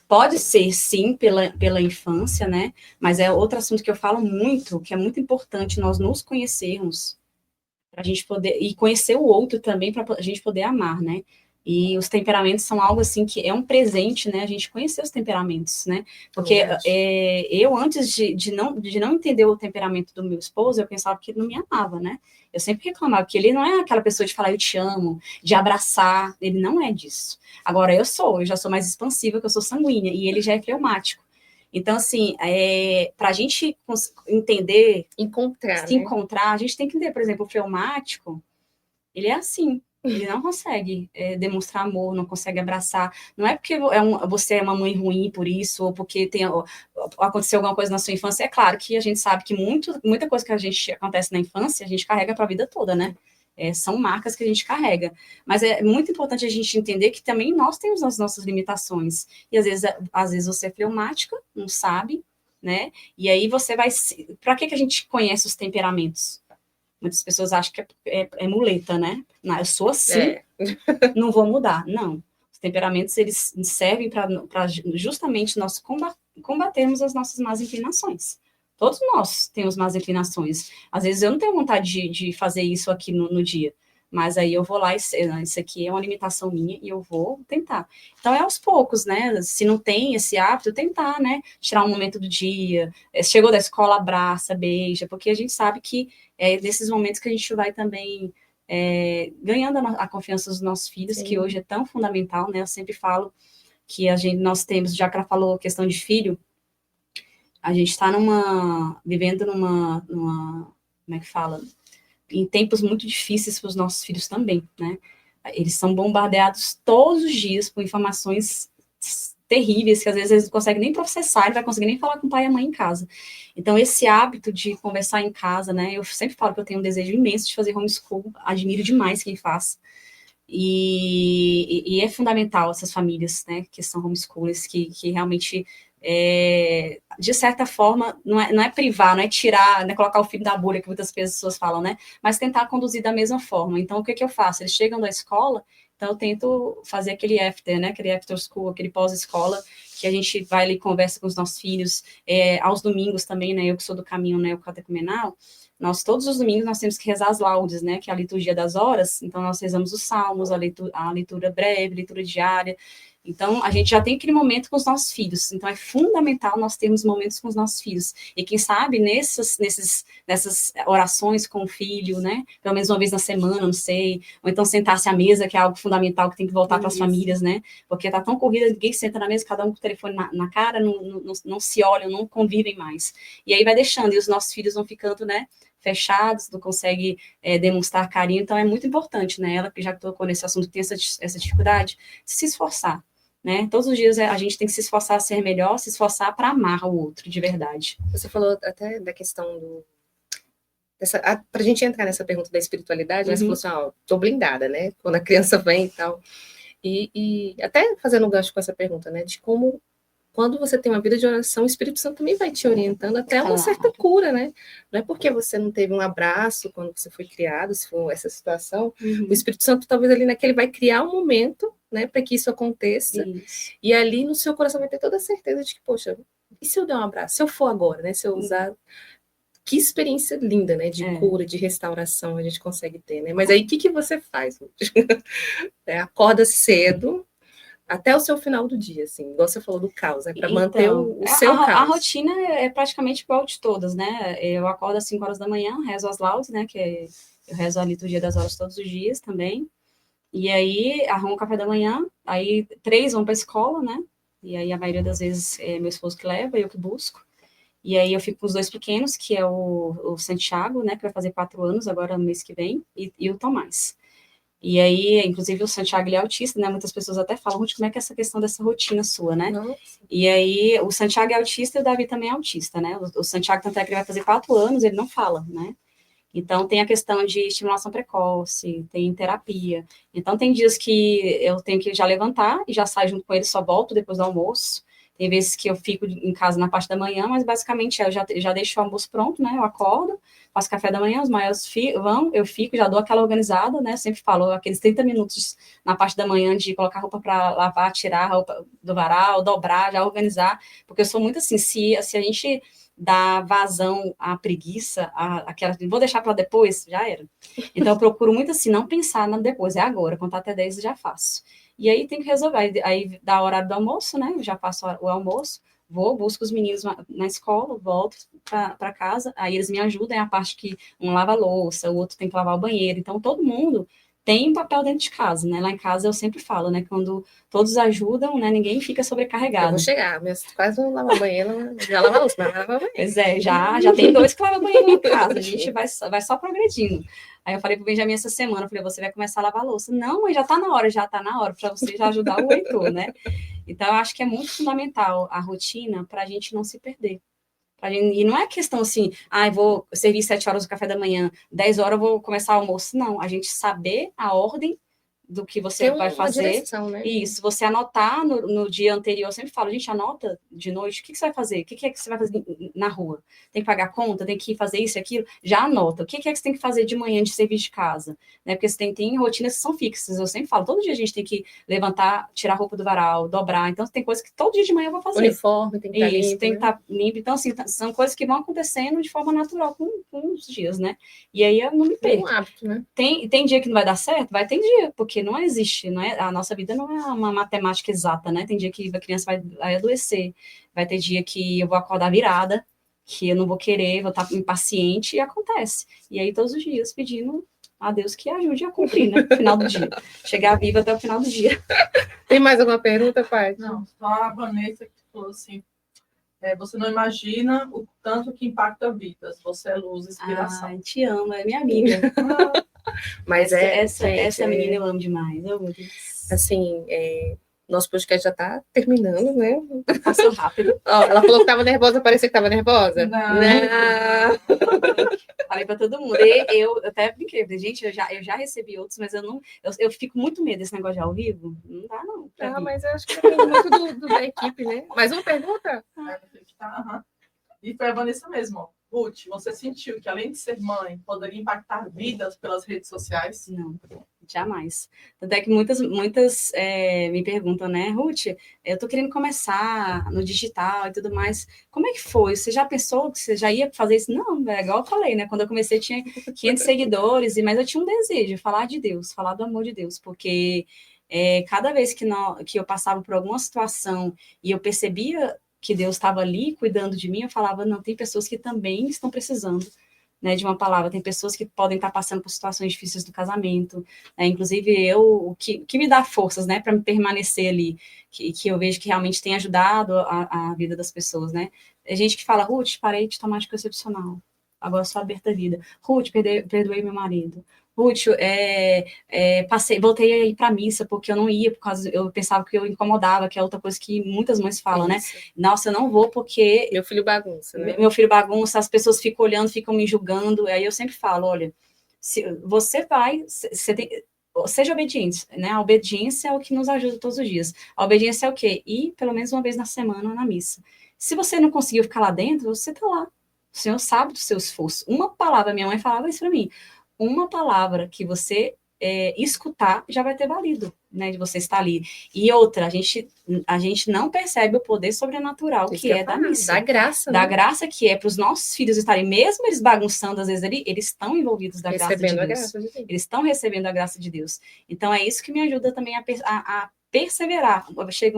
pode ser, sim, pela infância, né? Mas é outro assunto que eu falo muito, que é muito importante nós nos conhecermos, para a gente poder, e conhecer o outro também, para a gente poder amar, né? E os temperamentos são algo, assim, que é um presente, né? A gente conhecer os temperamentos, né? Porque eu, antes de não entender o temperamento do meu esposo, eu pensava que ele não me amava, né? Eu sempre reclamava que ele não é aquela pessoa de falar eu te amo, de abraçar, ele não é disso. Agora, eu já sou mais expansiva, que eu sou sanguínea, e ele já é fleumático. Então, assim, para a gente entender, se encontrar, a gente tem que entender, por exemplo, o fleumático, ele é assim. Ele não consegue demonstrar amor, não consegue abraçar. Não é porque você é uma mãe ruim por isso, ou porque aconteceu alguma coisa na sua infância. É claro que a gente sabe que muita coisa que acontece na infância, a gente carrega para a vida toda, né? São marcas que a gente carrega. Mas é muito importante a gente entender que também nós temos as nossas limitações. E às vezes você é fleumática, não sabe, né? E aí você vai... Para que a gente conhece os temperamentos? Muitas pessoas acham que é muleta, né? Não, eu sou assim, não vou mudar. Não. Os temperamentos, eles servem para justamente nós combatermos as nossas más inclinações. Todos nós temos más inclinações. Às vezes eu não tenho vontade de fazer isso aqui no dia, mas aí eu vou lá e isso aqui é uma limitação minha e eu vou tentar. Então é aos poucos, né? Se não tem esse hábito, tentar, né? Tirar um momento do dia, chegou da escola, abraça, beija, porque a gente sabe que é nesses momentos que a gente vai também ganhando a confiança dos nossos filhos, que hoje é tão fundamental, né? Eu sempre falo que nós temos, já que ela falou questão de filho, a gente está vivendo numa, como é que fala? Em tempos muito difíceis para os nossos filhos também, né? Eles são bombardeados todos os dias por informações terríveis, que às vezes eles não conseguem nem processar, ele vai conseguir nem falar com o pai e a mãe em casa. Então, esse hábito de conversar em casa, né? Eu sempre falo que eu tenho um desejo imenso de fazer homeschool, admiro demais quem faz. E é fundamental essas famílias, né, que são homeschoolers, que realmente, de certa forma, não é privar, não é tirar, não é colocar o filho da bolha, que muitas pessoas falam, né, mas tentar conduzir da mesma forma. Então, o que eu faço? Eles chegam da escola, então eu tento fazer aquele after, né, aquele after school, aquele pós-escola, que a gente vai ali e conversa com os nossos filhos, aos domingos também, né, eu que sou do caminho, né, o catecumenal, todos os domingos, nós temos que rezar as laudes, né, que é a liturgia das horas, então nós rezamos os salmos, a leitura breve, leitura diária, então a gente já tem aquele momento com os nossos filhos, então é fundamental nós termos momentos com os nossos filhos, e quem sabe nessas orações com o filho, né, pelo menos uma vez na semana, não sei, ou então sentar-se à mesa, que é algo fundamental que tem que voltar para as famílias, né, porque tá tão corrida, ninguém senta na mesa, cada um com o telefone na cara, não se olham, não convivem mais, e aí vai deixando, e os nossos filhos vão ficando, né, fechados, não consegue demonstrar carinho, então é muito importante, né, ela que já tocou nesse assunto, tem essa dificuldade, de se esforçar, né, todos os dias a gente tem que se esforçar a ser melhor, se esforçar para amar o outro, de verdade. Você falou até da questão para a gente entrar nessa pergunta da espiritualidade, né, você falou assim, tô blindada, né, quando a criança vem e tal, e até fazendo um gancho com essa pergunta, né, de como quando você tem uma vida de oração, o Espírito Santo também vai te orientando até uma certa cura, né? Não é porque você não teve um abraço quando você foi criado, se for essa situação, o Espírito Santo talvez ali naquele vai criar um momento, né, para que isso aconteça, e ali no seu coração vai ter toda a certeza de que, poxa, e se eu der um abraço? Se eu for agora, né? Se eu usar... Que experiência linda, né? De cura, de restauração a gente consegue ter, né? Mas aí, o que você faz? Acorda cedo, até o seu final do dia, assim, igual você falou do caos, né? Para manter o seu caos. A rotina é praticamente igual de todas, né? Eu acordo às 5 horas da manhã, rezo as laudes, né? Que eu rezo a liturgia das horas todos os dias também. E aí, arrumo o café da manhã, aí 3 vão para a escola, né? E aí, a maioria das vezes, é meu esposo que leva, eu que busco. E aí, eu fico com os 2 pequenos, que é o Santiago, né? Que vai fazer 4 anos agora no mês que vem, e o Tomás. E aí, inclusive, o Santiago, ele é autista, né? Muitas pessoas até falam, Ruth, como é que é essa questão dessa rotina sua, né? Nossa. E aí, o Santiago é autista e o Davi também é autista, né? O Santiago, tanto é que ele vai fazer 4 anos, ele não fala, né? Então, tem a questão de estimulação precoce, tem terapia. Então, tem dias que eu tenho que já levantar e já saio junto com ele, só volto depois do almoço. Tem vezes que eu fico em casa na parte da manhã, mas basicamente eu já deixo o almoço pronto, né? Eu acordo, faço café da manhã, os maiores vão, eu fico, já dou aquela organizada, né? Sempre falo aqueles 30 minutos na parte da manhã de colocar roupa para lavar, tirar a roupa do varal, dobrar, já organizar, porque eu sou muito assim, se a gente dá vazão à preguiça, aquela, vou deixar para depois, já era. Então eu procuro muito assim, não pensar no depois, é agora, contar até 10 eu já faço. E aí tem que resolver, aí dá o horário do almoço, né, eu já faço o almoço, busco os meninos na escola, volto para casa, aí eles me ajudam, é a parte que um lava a louça, o outro tem que lavar o banheiro, então todo mundo tem um papel dentro de casa, né, lá em casa eu sempre falo, né, quando todos ajudam, né, ninguém fica sobrecarregado. Eu vou chegar, quase não lava banheiro, já lava a louça, mas lava banheiro. Pois é, já tem 2 que lavam banheiro em casa, a gente vai só progredindo. Aí eu falei pro Benjamin essa semana, eu falei, você vai começar a lavar a louça. Não, mas já tá na hora, para você já ajudar o Heitor, né? Então, eu acho que é muito fundamental a rotina para a gente não se perder. E não é questão assim, eu vou servir 7 horas o café da manhã, 10 horas eu vou começar o almoço. Não, a gente saber a ordem do que você vai fazer. Direção, né? Isso, você anotar no dia anterior, eu sempre falo, gente, anota de noite, o que você vai fazer? O que é que você vai fazer na rua? Tem que pagar conta, tem que fazer isso e aquilo? Já anota. O que é que você tem que fazer de manhã de serviço de casa? Né? Porque você tem rotinas que são fixas, eu sempre falo, todo dia a gente tem que levantar, tirar a roupa do varal, dobrar, então tem coisas que todo dia de manhã eu vou fazer. O uniforme tem que estar limpo. Tem que estar limpo. Então, assim, são coisas que vão acontecendo de forma natural com os dias, né? E aí eu não me perco. Um hábito, né? Tem dia que não vai dar certo? Vai ter dia, porque não existe, não é? A nossa vida não é uma matemática exata, né? Tem dia que a criança vai adoecer, vai ter dia que eu vou acordar virada, que eu não vou querer, vou estar impaciente, e acontece. E aí, todos os dias, pedindo a Deus que ajude a cumprir, né? No final do dia. Chegar viva até o final do dia. Tem mais alguma pergunta, pai? Não, só a Vanessa que falou assim, você não imagina o tanto que impacta vidas. Você é luz, inspiração. Te amo, é minha amiga. Mas essa menina eu amo demais. Oh, meu Deus. Assim, nosso podcast já está terminando, né? Passou rápido. Ela falou que estava nervosa, parecia que estava nervosa. Não. Falei para todo mundo. Eu até brinquei, gente, eu já recebi outros, mas eu fico muito medo desse negócio de ao vivo. Não dá, não. Mas eu acho que é muito da equipe, né? Mais uma pergunta? E foi a Vanessa mesmo, ó. Ruth, você sentiu que, além de ser mãe, poderia impactar vidas pelas redes sociais? Não, jamais. Até que muitas me perguntam, né, Ruth, eu tô querendo começar no digital e tudo mais. Como é que foi? Você já pensou que você já ia fazer isso? Não, igual eu falei, né? Quando eu comecei, tinha 500 seguidores, mas eu tinha um desejo, falar de Deus, falar do amor de Deus, porque cada vez que eu passava por alguma situação e eu percebia que Deus estava ali cuidando de mim, eu falava, não, tem pessoas que também estão precisando, né, de uma palavra, tem pessoas que podem estar passando por situações difíceis do casamento, né, inclusive o que me dá forças, né, para me permanecer ali, que eu vejo que realmente tem ajudado a vida das pessoas, né, é gente que fala, Ruth, parei de tomar anticoncepcional, agora sou aberta à vida, Ruth, perdoei meu marido, Ruth, voltei a ir para a missa, porque eu não ia, eu pensava que eu incomodava, que é outra coisa que muitas mães falam, né? Nossa, eu não vou porque... Meu filho bagunça, né? Meu filho bagunça, as pessoas ficam olhando, ficam me julgando, aí eu sempre falo, olha, se você vai, seja obediente, né? A obediência é o que nos ajuda todos os dias. A obediência é o quê? Ir pelo menos uma vez na semana na missa. Se você não conseguiu ficar lá dentro, você tá lá. O Senhor sabe do seu esforço. Uma palavra, minha mãe falava isso para mim, uma palavra que você escutar já vai ter valido, né, de você estar ali. E outra, a gente não percebe o poder sobrenatural que é da missa. Da graça, da graça que é para os nossos filhos estarem, mesmo eles bagunçando, às vezes eles estão envolvidos da graça de Deus. Eles estão recebendo a graça de Deus. Então é isso que me ajuda também a perseverar. Chega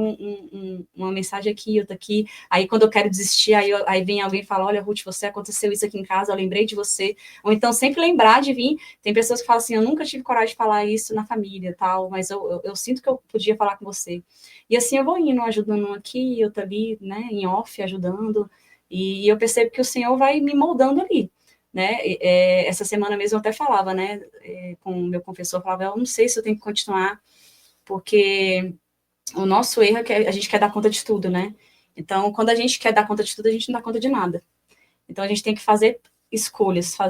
uma mensagem aqui, outra aqui, aí quando eu quero desistir, aí vem alguém e fala, olha, Ruth, aconteceu isso aqui em casa, eu lembrei de você, ou então sempre lembrar de vir, tem pessoas que falam assim, eu nunca tive coragem de falar isso na família, tal, mas eu sinto que eu podia falar com você, e assim eu vou indo, ajudando um aqui, outra ali, né, em off, ajudando, e eu percebo que o Senhor vai me moldando ali, né, essa semana mesmo eu até falava, né, com o meu confessor, eu falava, eu não sei se eu tenho que continuar, porque o nosso erro é que a gente quer dar conta de tudo, né? Então, quando a gente quer dar conta de tudo, a gente não dá conta de nada. Então, a gente tem que fazer escolhas, e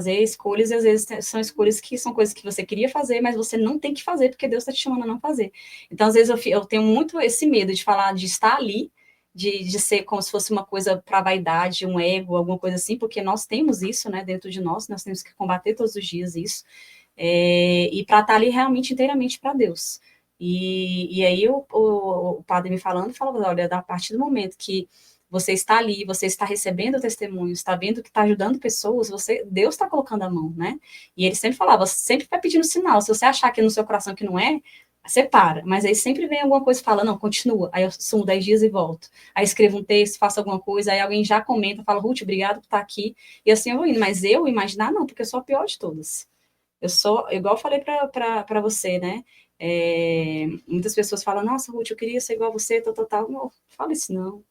às vezes são escolhas que são coisas que você queria fazer, mas você não tem que fazer, porque Deus está te chamando a não fazer. Então, às vezes, eu tenho muito esse medo de falar, de estar ali, de ser como se fosse uma coisa para vaidade, um ego, alguma coisa assim, porque nós temos isso, né, dentro de nós temos que combater todos os dias isso, e para estar ali realmente inteiramente para Deus. E aí o padre me falava, olha, a partir do momento que você está ali, você está recebendo testemunhos, está vendo que está ajudando pessoas, Deus está colocando a mão, né? E ele sempre falava, sempre vai pedindo sinal, se você achar que é no seu coração que não é, você para, mas aí sempre vem alguma coisa e fala, não, continua, aí eu sumo 10 dias e volto, aí escrevo um texto, faço alguma coisa, aí alguém já comenta, fala, Ruth, obrigado por estar aqui, e assim eu vou indo, mas eu imaginar não, porque eu sou a pior de todas. Eu sou, igual eu falei para você, né? Muitas pessoas falam, nossa, Ruth, eu queria ser igual a você, tal. Não, fala isso não.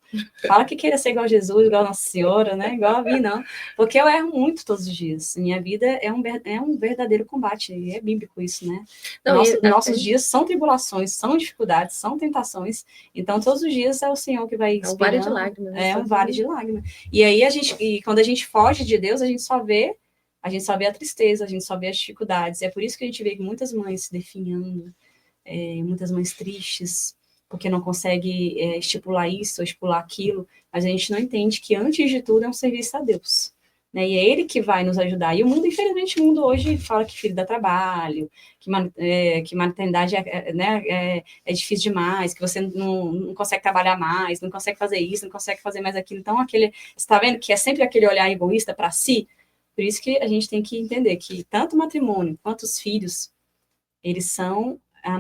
Fala que queira ser igual a Jesus, igual a Nossa Senhora, né? Igual a mim, não. Porque eu erro muito todos os dias. Minha vida é um verdadeiro combate. E é bíblico isso, né? Não, nossos dias são tribulações, são dificuldades, são tentações. Então, todos os dias é o Senhor que vai inspirando. É um vale de lágrimas. É um vale de lágrimas. E aí, quando a gente foge de Deus, a gente só vê a tristeza, a gente só vê as dificuldades. É por isso que a gente vê muitas mães se definhando, muitas mães tristes, porque não consegue estipular isso ou estipular aquilo, mas a gente não entende que, antes de tudo, é um serviço a Deus. Né? E é Ele que vai nos ajudar. E o mundo, infelizmente, o mundo hoje fala que filho dá trabalho, que maternidade é difícil demais, que você não consegue trabalhar mais, não consegue fazer isso, não consegue fazer mais aquilo. Então, você está vendo que é sempre aquele olhar egoísta para si? Por isso que a gente tem que entender que tanto o matrimônio quanto os filhos, eles são o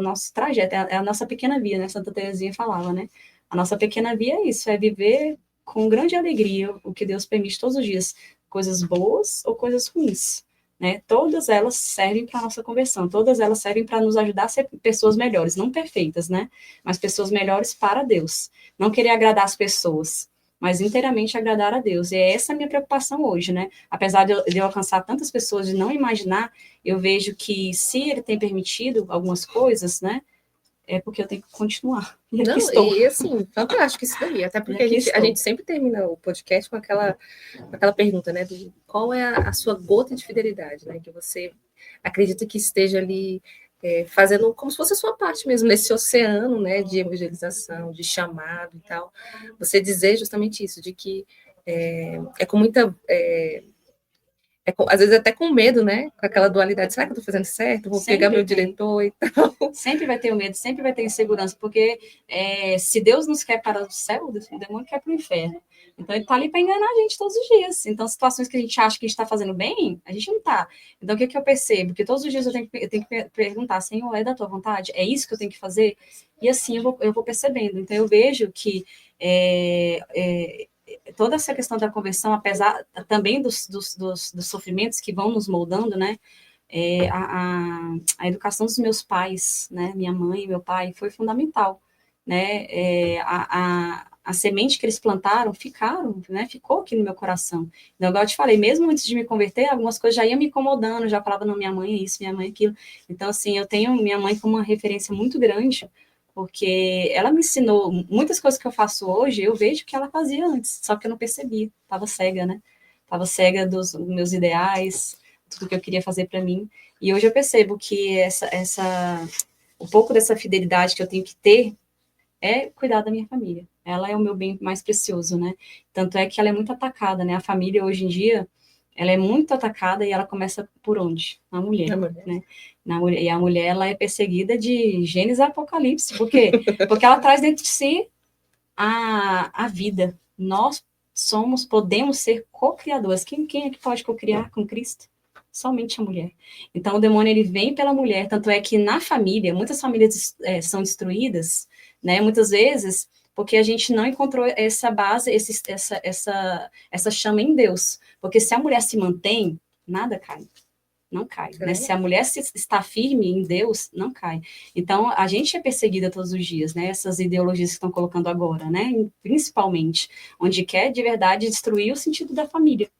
nosso trajeto, é a nossa pequena via, né? Santa Teresinha falava, né? A nossa pequena via é isso, é viver com grande alegria o que Deus permite todos os dias, coisas boas ou coisas ruins, né? Todas elas servem para a nossa conversão, todas elas servem para nos ajudar a ser pessoas melhores, não perfeitas, né? Mas pessoas melhores para Deus. Não querer agradar as pessoas, mas inteiramente agradar a Deus. E é essa a minha preocupação hoje, né? Apesar de eu alcançar tantas pessoas, de não imaginar, eu vejo que, se Ele tem permitido algumas coisas, né? É porque eu tenho que continuar. E aqui estou. E assim, fantástico isso daí. Até porque a gente sempre termina o podcast com aquela pergunta, né? Qual é a sua gota de fidelidade, né? Que você acredita que esteja ali fazendo como se fosse a sua parte mesmo, nesse oceano, né, de evangelização, de chamado e tal. Você dizer justamente isso, de que com muita... às vezes até com medo, né? Com aquela dualidade. Será que eu estou fazendo certo? Vou pegar meu diretor e tal. Sempre vai ter o medo, sempre vai ter insegurança, porque se Deus nos quer para o céu, o demônio quer para o inferno. Então, ele está ali para enganar a gente todos os dias. Então, situações que a gente acha que a gente está fazendo bem, a gente não está. Então, o que eu percebo? Que todos os dias eu tenho que perguntar, Senhor, é da tua vontade? É isso que eu tenho que fazer? E assim eu vou percebendo. Então, eu vejo que toda essa questão da conversão, apesar também dos sofrimentos que vão nos moldando, né? A educação dos meus pais, né? Minha mãe e meu pai, foi fundamental, né? A semente que eles plantaram ficou aqui no meu coração. Então, igual eu te falei, mesmo antes de me converter, algumas coisas já iam me incomodando, já falava, não, minha mãe é isso, minha mãe é aquilo. Então, assim, eu tenho minha mãe como uma referência muito grande, porque ela me ensinou muitas coisas que eu faço hoje, eu vejo que ela fazia antes, só que eu não percebia, estava cega, né? Estava cega dos meus ideais, tudo que eu queria fazer para mim. E hoje eu percebo que um pouco dessa fidelidade que eu tenho que ter é cuidar da minha família. Ela é o meu bem mais precioso, né? Tanto é que ela é muito atacada, né? A família, hoje em dia, ela é muito atacada, e ela começa por onde? Na mulher, né? E a mulher, ela é perseguida de Gênesis a Apocalipse. Por quê? Porque ela traz dentro de si a vida. Nós podemos ser co-criadoras. Quem é que pode co-criar com Cristo? Somente a mulher. Então, o demônio, ele vem pela mulher, tanto é que na família, muitas famílias são destruídas, né, muitas vezes, porque a gente não encontrou essa base, essa chama em Deus, porque se a mulher se mantém, nada cai, não cai, né? Se a mulher está firme em Deus, não cai. Então, a gente é perseguida todos os dias, né? Essas ideologias que estão colocando agora, né? Principalmente, onde quer, de verdade, destruir o sentido da família,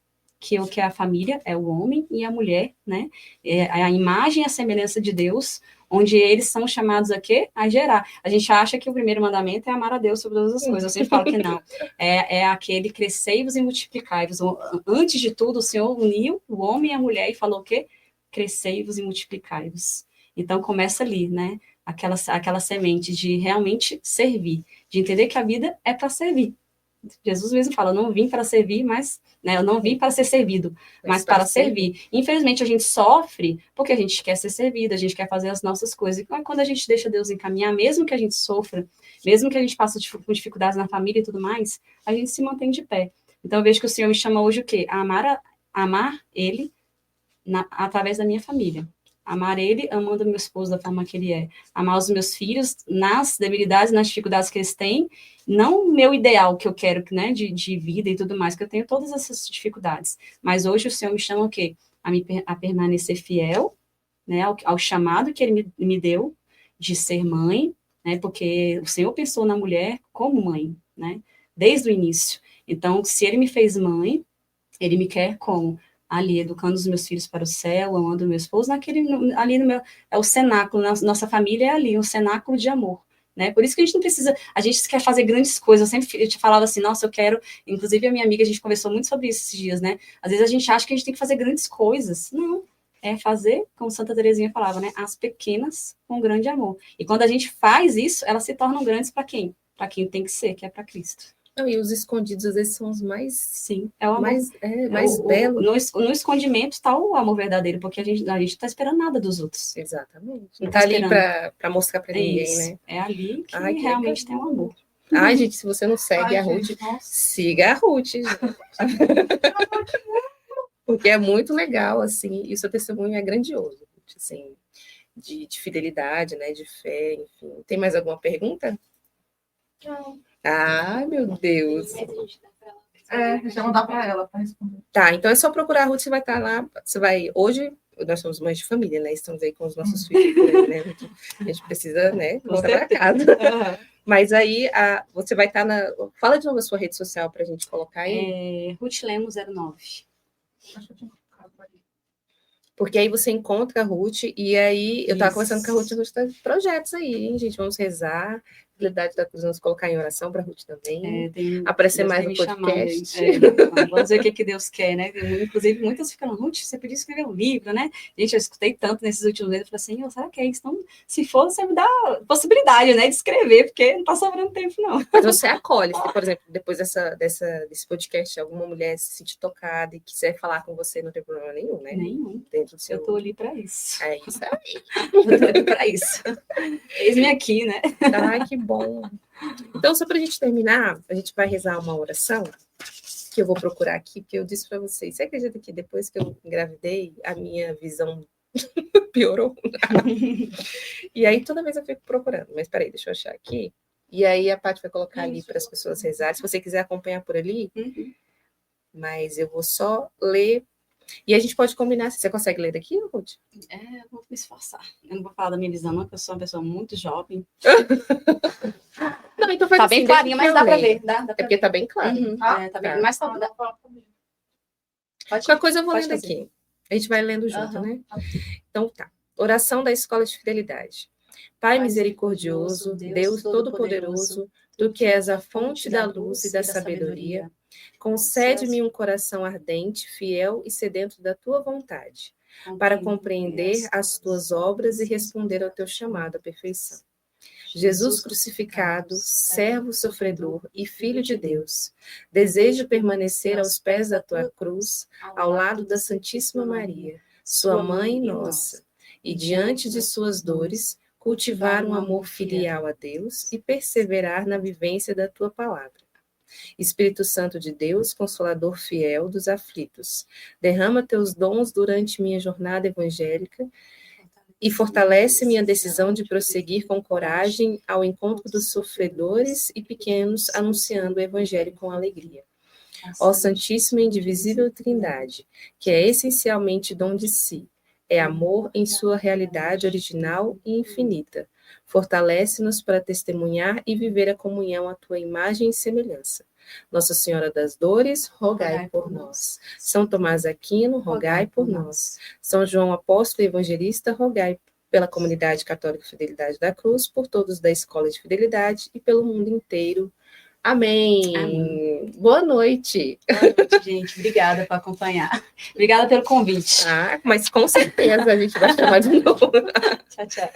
que o que é a família é o homem e a mulher, né? É a imagem e a semelhança de Deus, onde eles são chamados a quê? A gerar. A gente acha que o primeiro mandamento é amar a Deus sobre todas as coisas. Eu sempre falo que não. É aquele crescei-vos e multiplicai-vos. Antes de tudo, o Senhor uniu o homem e a mulher e falou o quê? Crescei-vos e multiplicai-vos. Então, começa ali, né? Aquela semente de realmente servir, de entender que a vida é para servir. Jesus mesmo fala, eu não vim para servir, mas, né, eu não vim para ser servido, mas para servir. Infelizmente, a gente sofre porque a gente quer ser servido, a gente quer fazer as nossas coisas. E quando a gente deixa Deus encaminhar, mesmo que a gente sofra, mesmo que a gente passe por dificuldades na família e tudo mais, a gente se mantém de pé. Então, eu vejo que o Senhor me chama hoje o quê? A amar Ele através da minha família. Amar ele, amando meu esposo da forma que ele é. Amar os meus filhos nas debilidades, nas dificuldades que eles têm. Não o meu ideal que eu quero, né, de vida e tudo mais, que eu tenho todas essas dificuldades. Mas hoje o Senhor me chama o quê? A permanecer fiel, né, ao chamado que ele me deu de ser mãe, né, porque o Senhor pensou na mulher como mãe, né, desde o início. Então, se ele me fez mãe, ele me quer como? Ali, educando os meus filhos para o céu, amando meu esposo, ali no meu, é o cenáculo, nossa família é ali, um cenáculo de amor, né, por isso que a gente não precisa, a gente quer fazer grandes coisas, eu te falava assim, nossa, eu quero, inclusive a minha amiga, a gente conversou muito sobre isso esses dias, né, às vezes a gente acha que a gente tem que fazer grandes coisas, não, é fazer, como Santa Teresinha falava, né, as pequenas com grande amor, e quando a gente faz isso, elas se tornam grandes para quem? Para quem tem que ser, que é para Cristo. Não, e os escondidos, às vezes, são os mais... Sim, é o amor. Mais belo. No escondimento está o amor verdadeiro, porque a gente não está esperando nada dos outros. Exatamente. Não está ali para mostrar para ninguém, isso, né? É ali que realmente tem um amor. Ai, gente, se você não segue a Ruth, siga a Ruth, gente. Porque é muito legal, assim, e o seu testemunho é grandioso, assim, de fidelidade, né, de fé, enfim. Tem mais alguma pergunta? Não. Ai, meu Deus. Já mandar para ela para responder. Tá, então é só procurar a Ruth, você vai estar lá, hoje, nós somos mães de família, né, estamos aí com os nossos filhos, né, a gente precisa, né, voltar para casa. Mas aí, você vai estar fala de novo a sua rede social para a gente colocar aí. Ruth Lemo 09. Acho que eu tinha colocado ali. Porque aí você encontra a Ruth, e aí eu estava conversando com a Ruth tá projetos aí, hein, gente? Vamos rezar, Fidelidade da Cruz, vamos colocar em oração para a Ruth também. Aparecer mais no podcast. Vamos ver o que Deus quer, né? Inclusive, muitas ficam, Ruth, você podia escrever um livro, né? Gente, eu escutei tanto nesses últimos meses, eu falei assim, será que é isso? Então, se for, você me dá possibilidade, né, de escrever, porque não está sobrando tempo, não. Mas você acolhe, se, por exemplo, depois desse podcast, alguma mulher se sentir tocada e quiser falar com você, não tem problema nenhum, né? Nenhum. Dentro do seu... Eu estou ali para isso. É isso aí. Eu estou ali para isso. Eis-me aqui, né? Ai, que bom. Então, só para a gente terminar, a gente vai rezar uma oração que eu vou procurar aqui, porque eu disse para vocês. Você acredita que depois que eu engravidei, a minha visão piorou? E aí, toda vez eu fico procurando. Mas peraí, deixa eu achar aqui. E aí, a Paty vai colocar ali para as pessoas rezarem. Se você quiser acompanhar por ali, mas eu vou só ler. E a gente pode combinar. Você consegue ler daqui, Ruth? Eu vou me esforçar. Eu não vou falar da minha visão, não, porque eu sou uma pessoa muito jovem. Não, então faz tá assim, bem clarinho, mas dá para ver. Dá porque ver. Tá bem claro. Tá bem. Mas qualquer coisa eu vou lendo aqui. A gente vai lendo junto, né? Então tá. Oração da Escola de Fidelidade. Pai misericordioso, Deus Todo-Poderoso, Tu que és a fonte da luz e da sabedoria, concede-me um coração ardente, fiel e sedento da Tua vontade, para compreender as Tuas obras e responder ao Teu chamado à perfeição. Jesus crucificado, servo sofredor e Filho de Deus, desejo permanecer aos pés da Tua cruz, ao lado da Santíssima Maria, Sua Mãe nossa, e diante de suas dores, cultivar um amor filial a Deus e perseverar na vivência da Tua palavra. Espírito Santo de Deus, Consolador fiel dos aflitos, derrama Teus dons durante minha jornada evangélica e fortalece minha decisão de prosseguir com coragem ao encontro dos sofredores e pequenos, anunciando o Evangelho com alegria. Ó Santíssima e Indivisível Trindade, que é essencialmente dom de si, é amor em sua realidade original e infinita. Fortalece-nos para testemunhar e viver a comunhão à Tua imagem e semelhança. Nossa Senhora das Dores, rogai por nós. São Tomás Aquino, rogai por nós. São João Apóstolo e Evangelista, rogai pela comunidade católica Fidelidade da Cruz, por todos da Escola de Fidelidade e pelo mundo inteiro. Amém. Amém. Boa noite. Boa noite, gente. Obrigada por acompanhar. Obrigada pelo convite. Mas com certeza a gente vai chamar de novo. Tchau, tchau.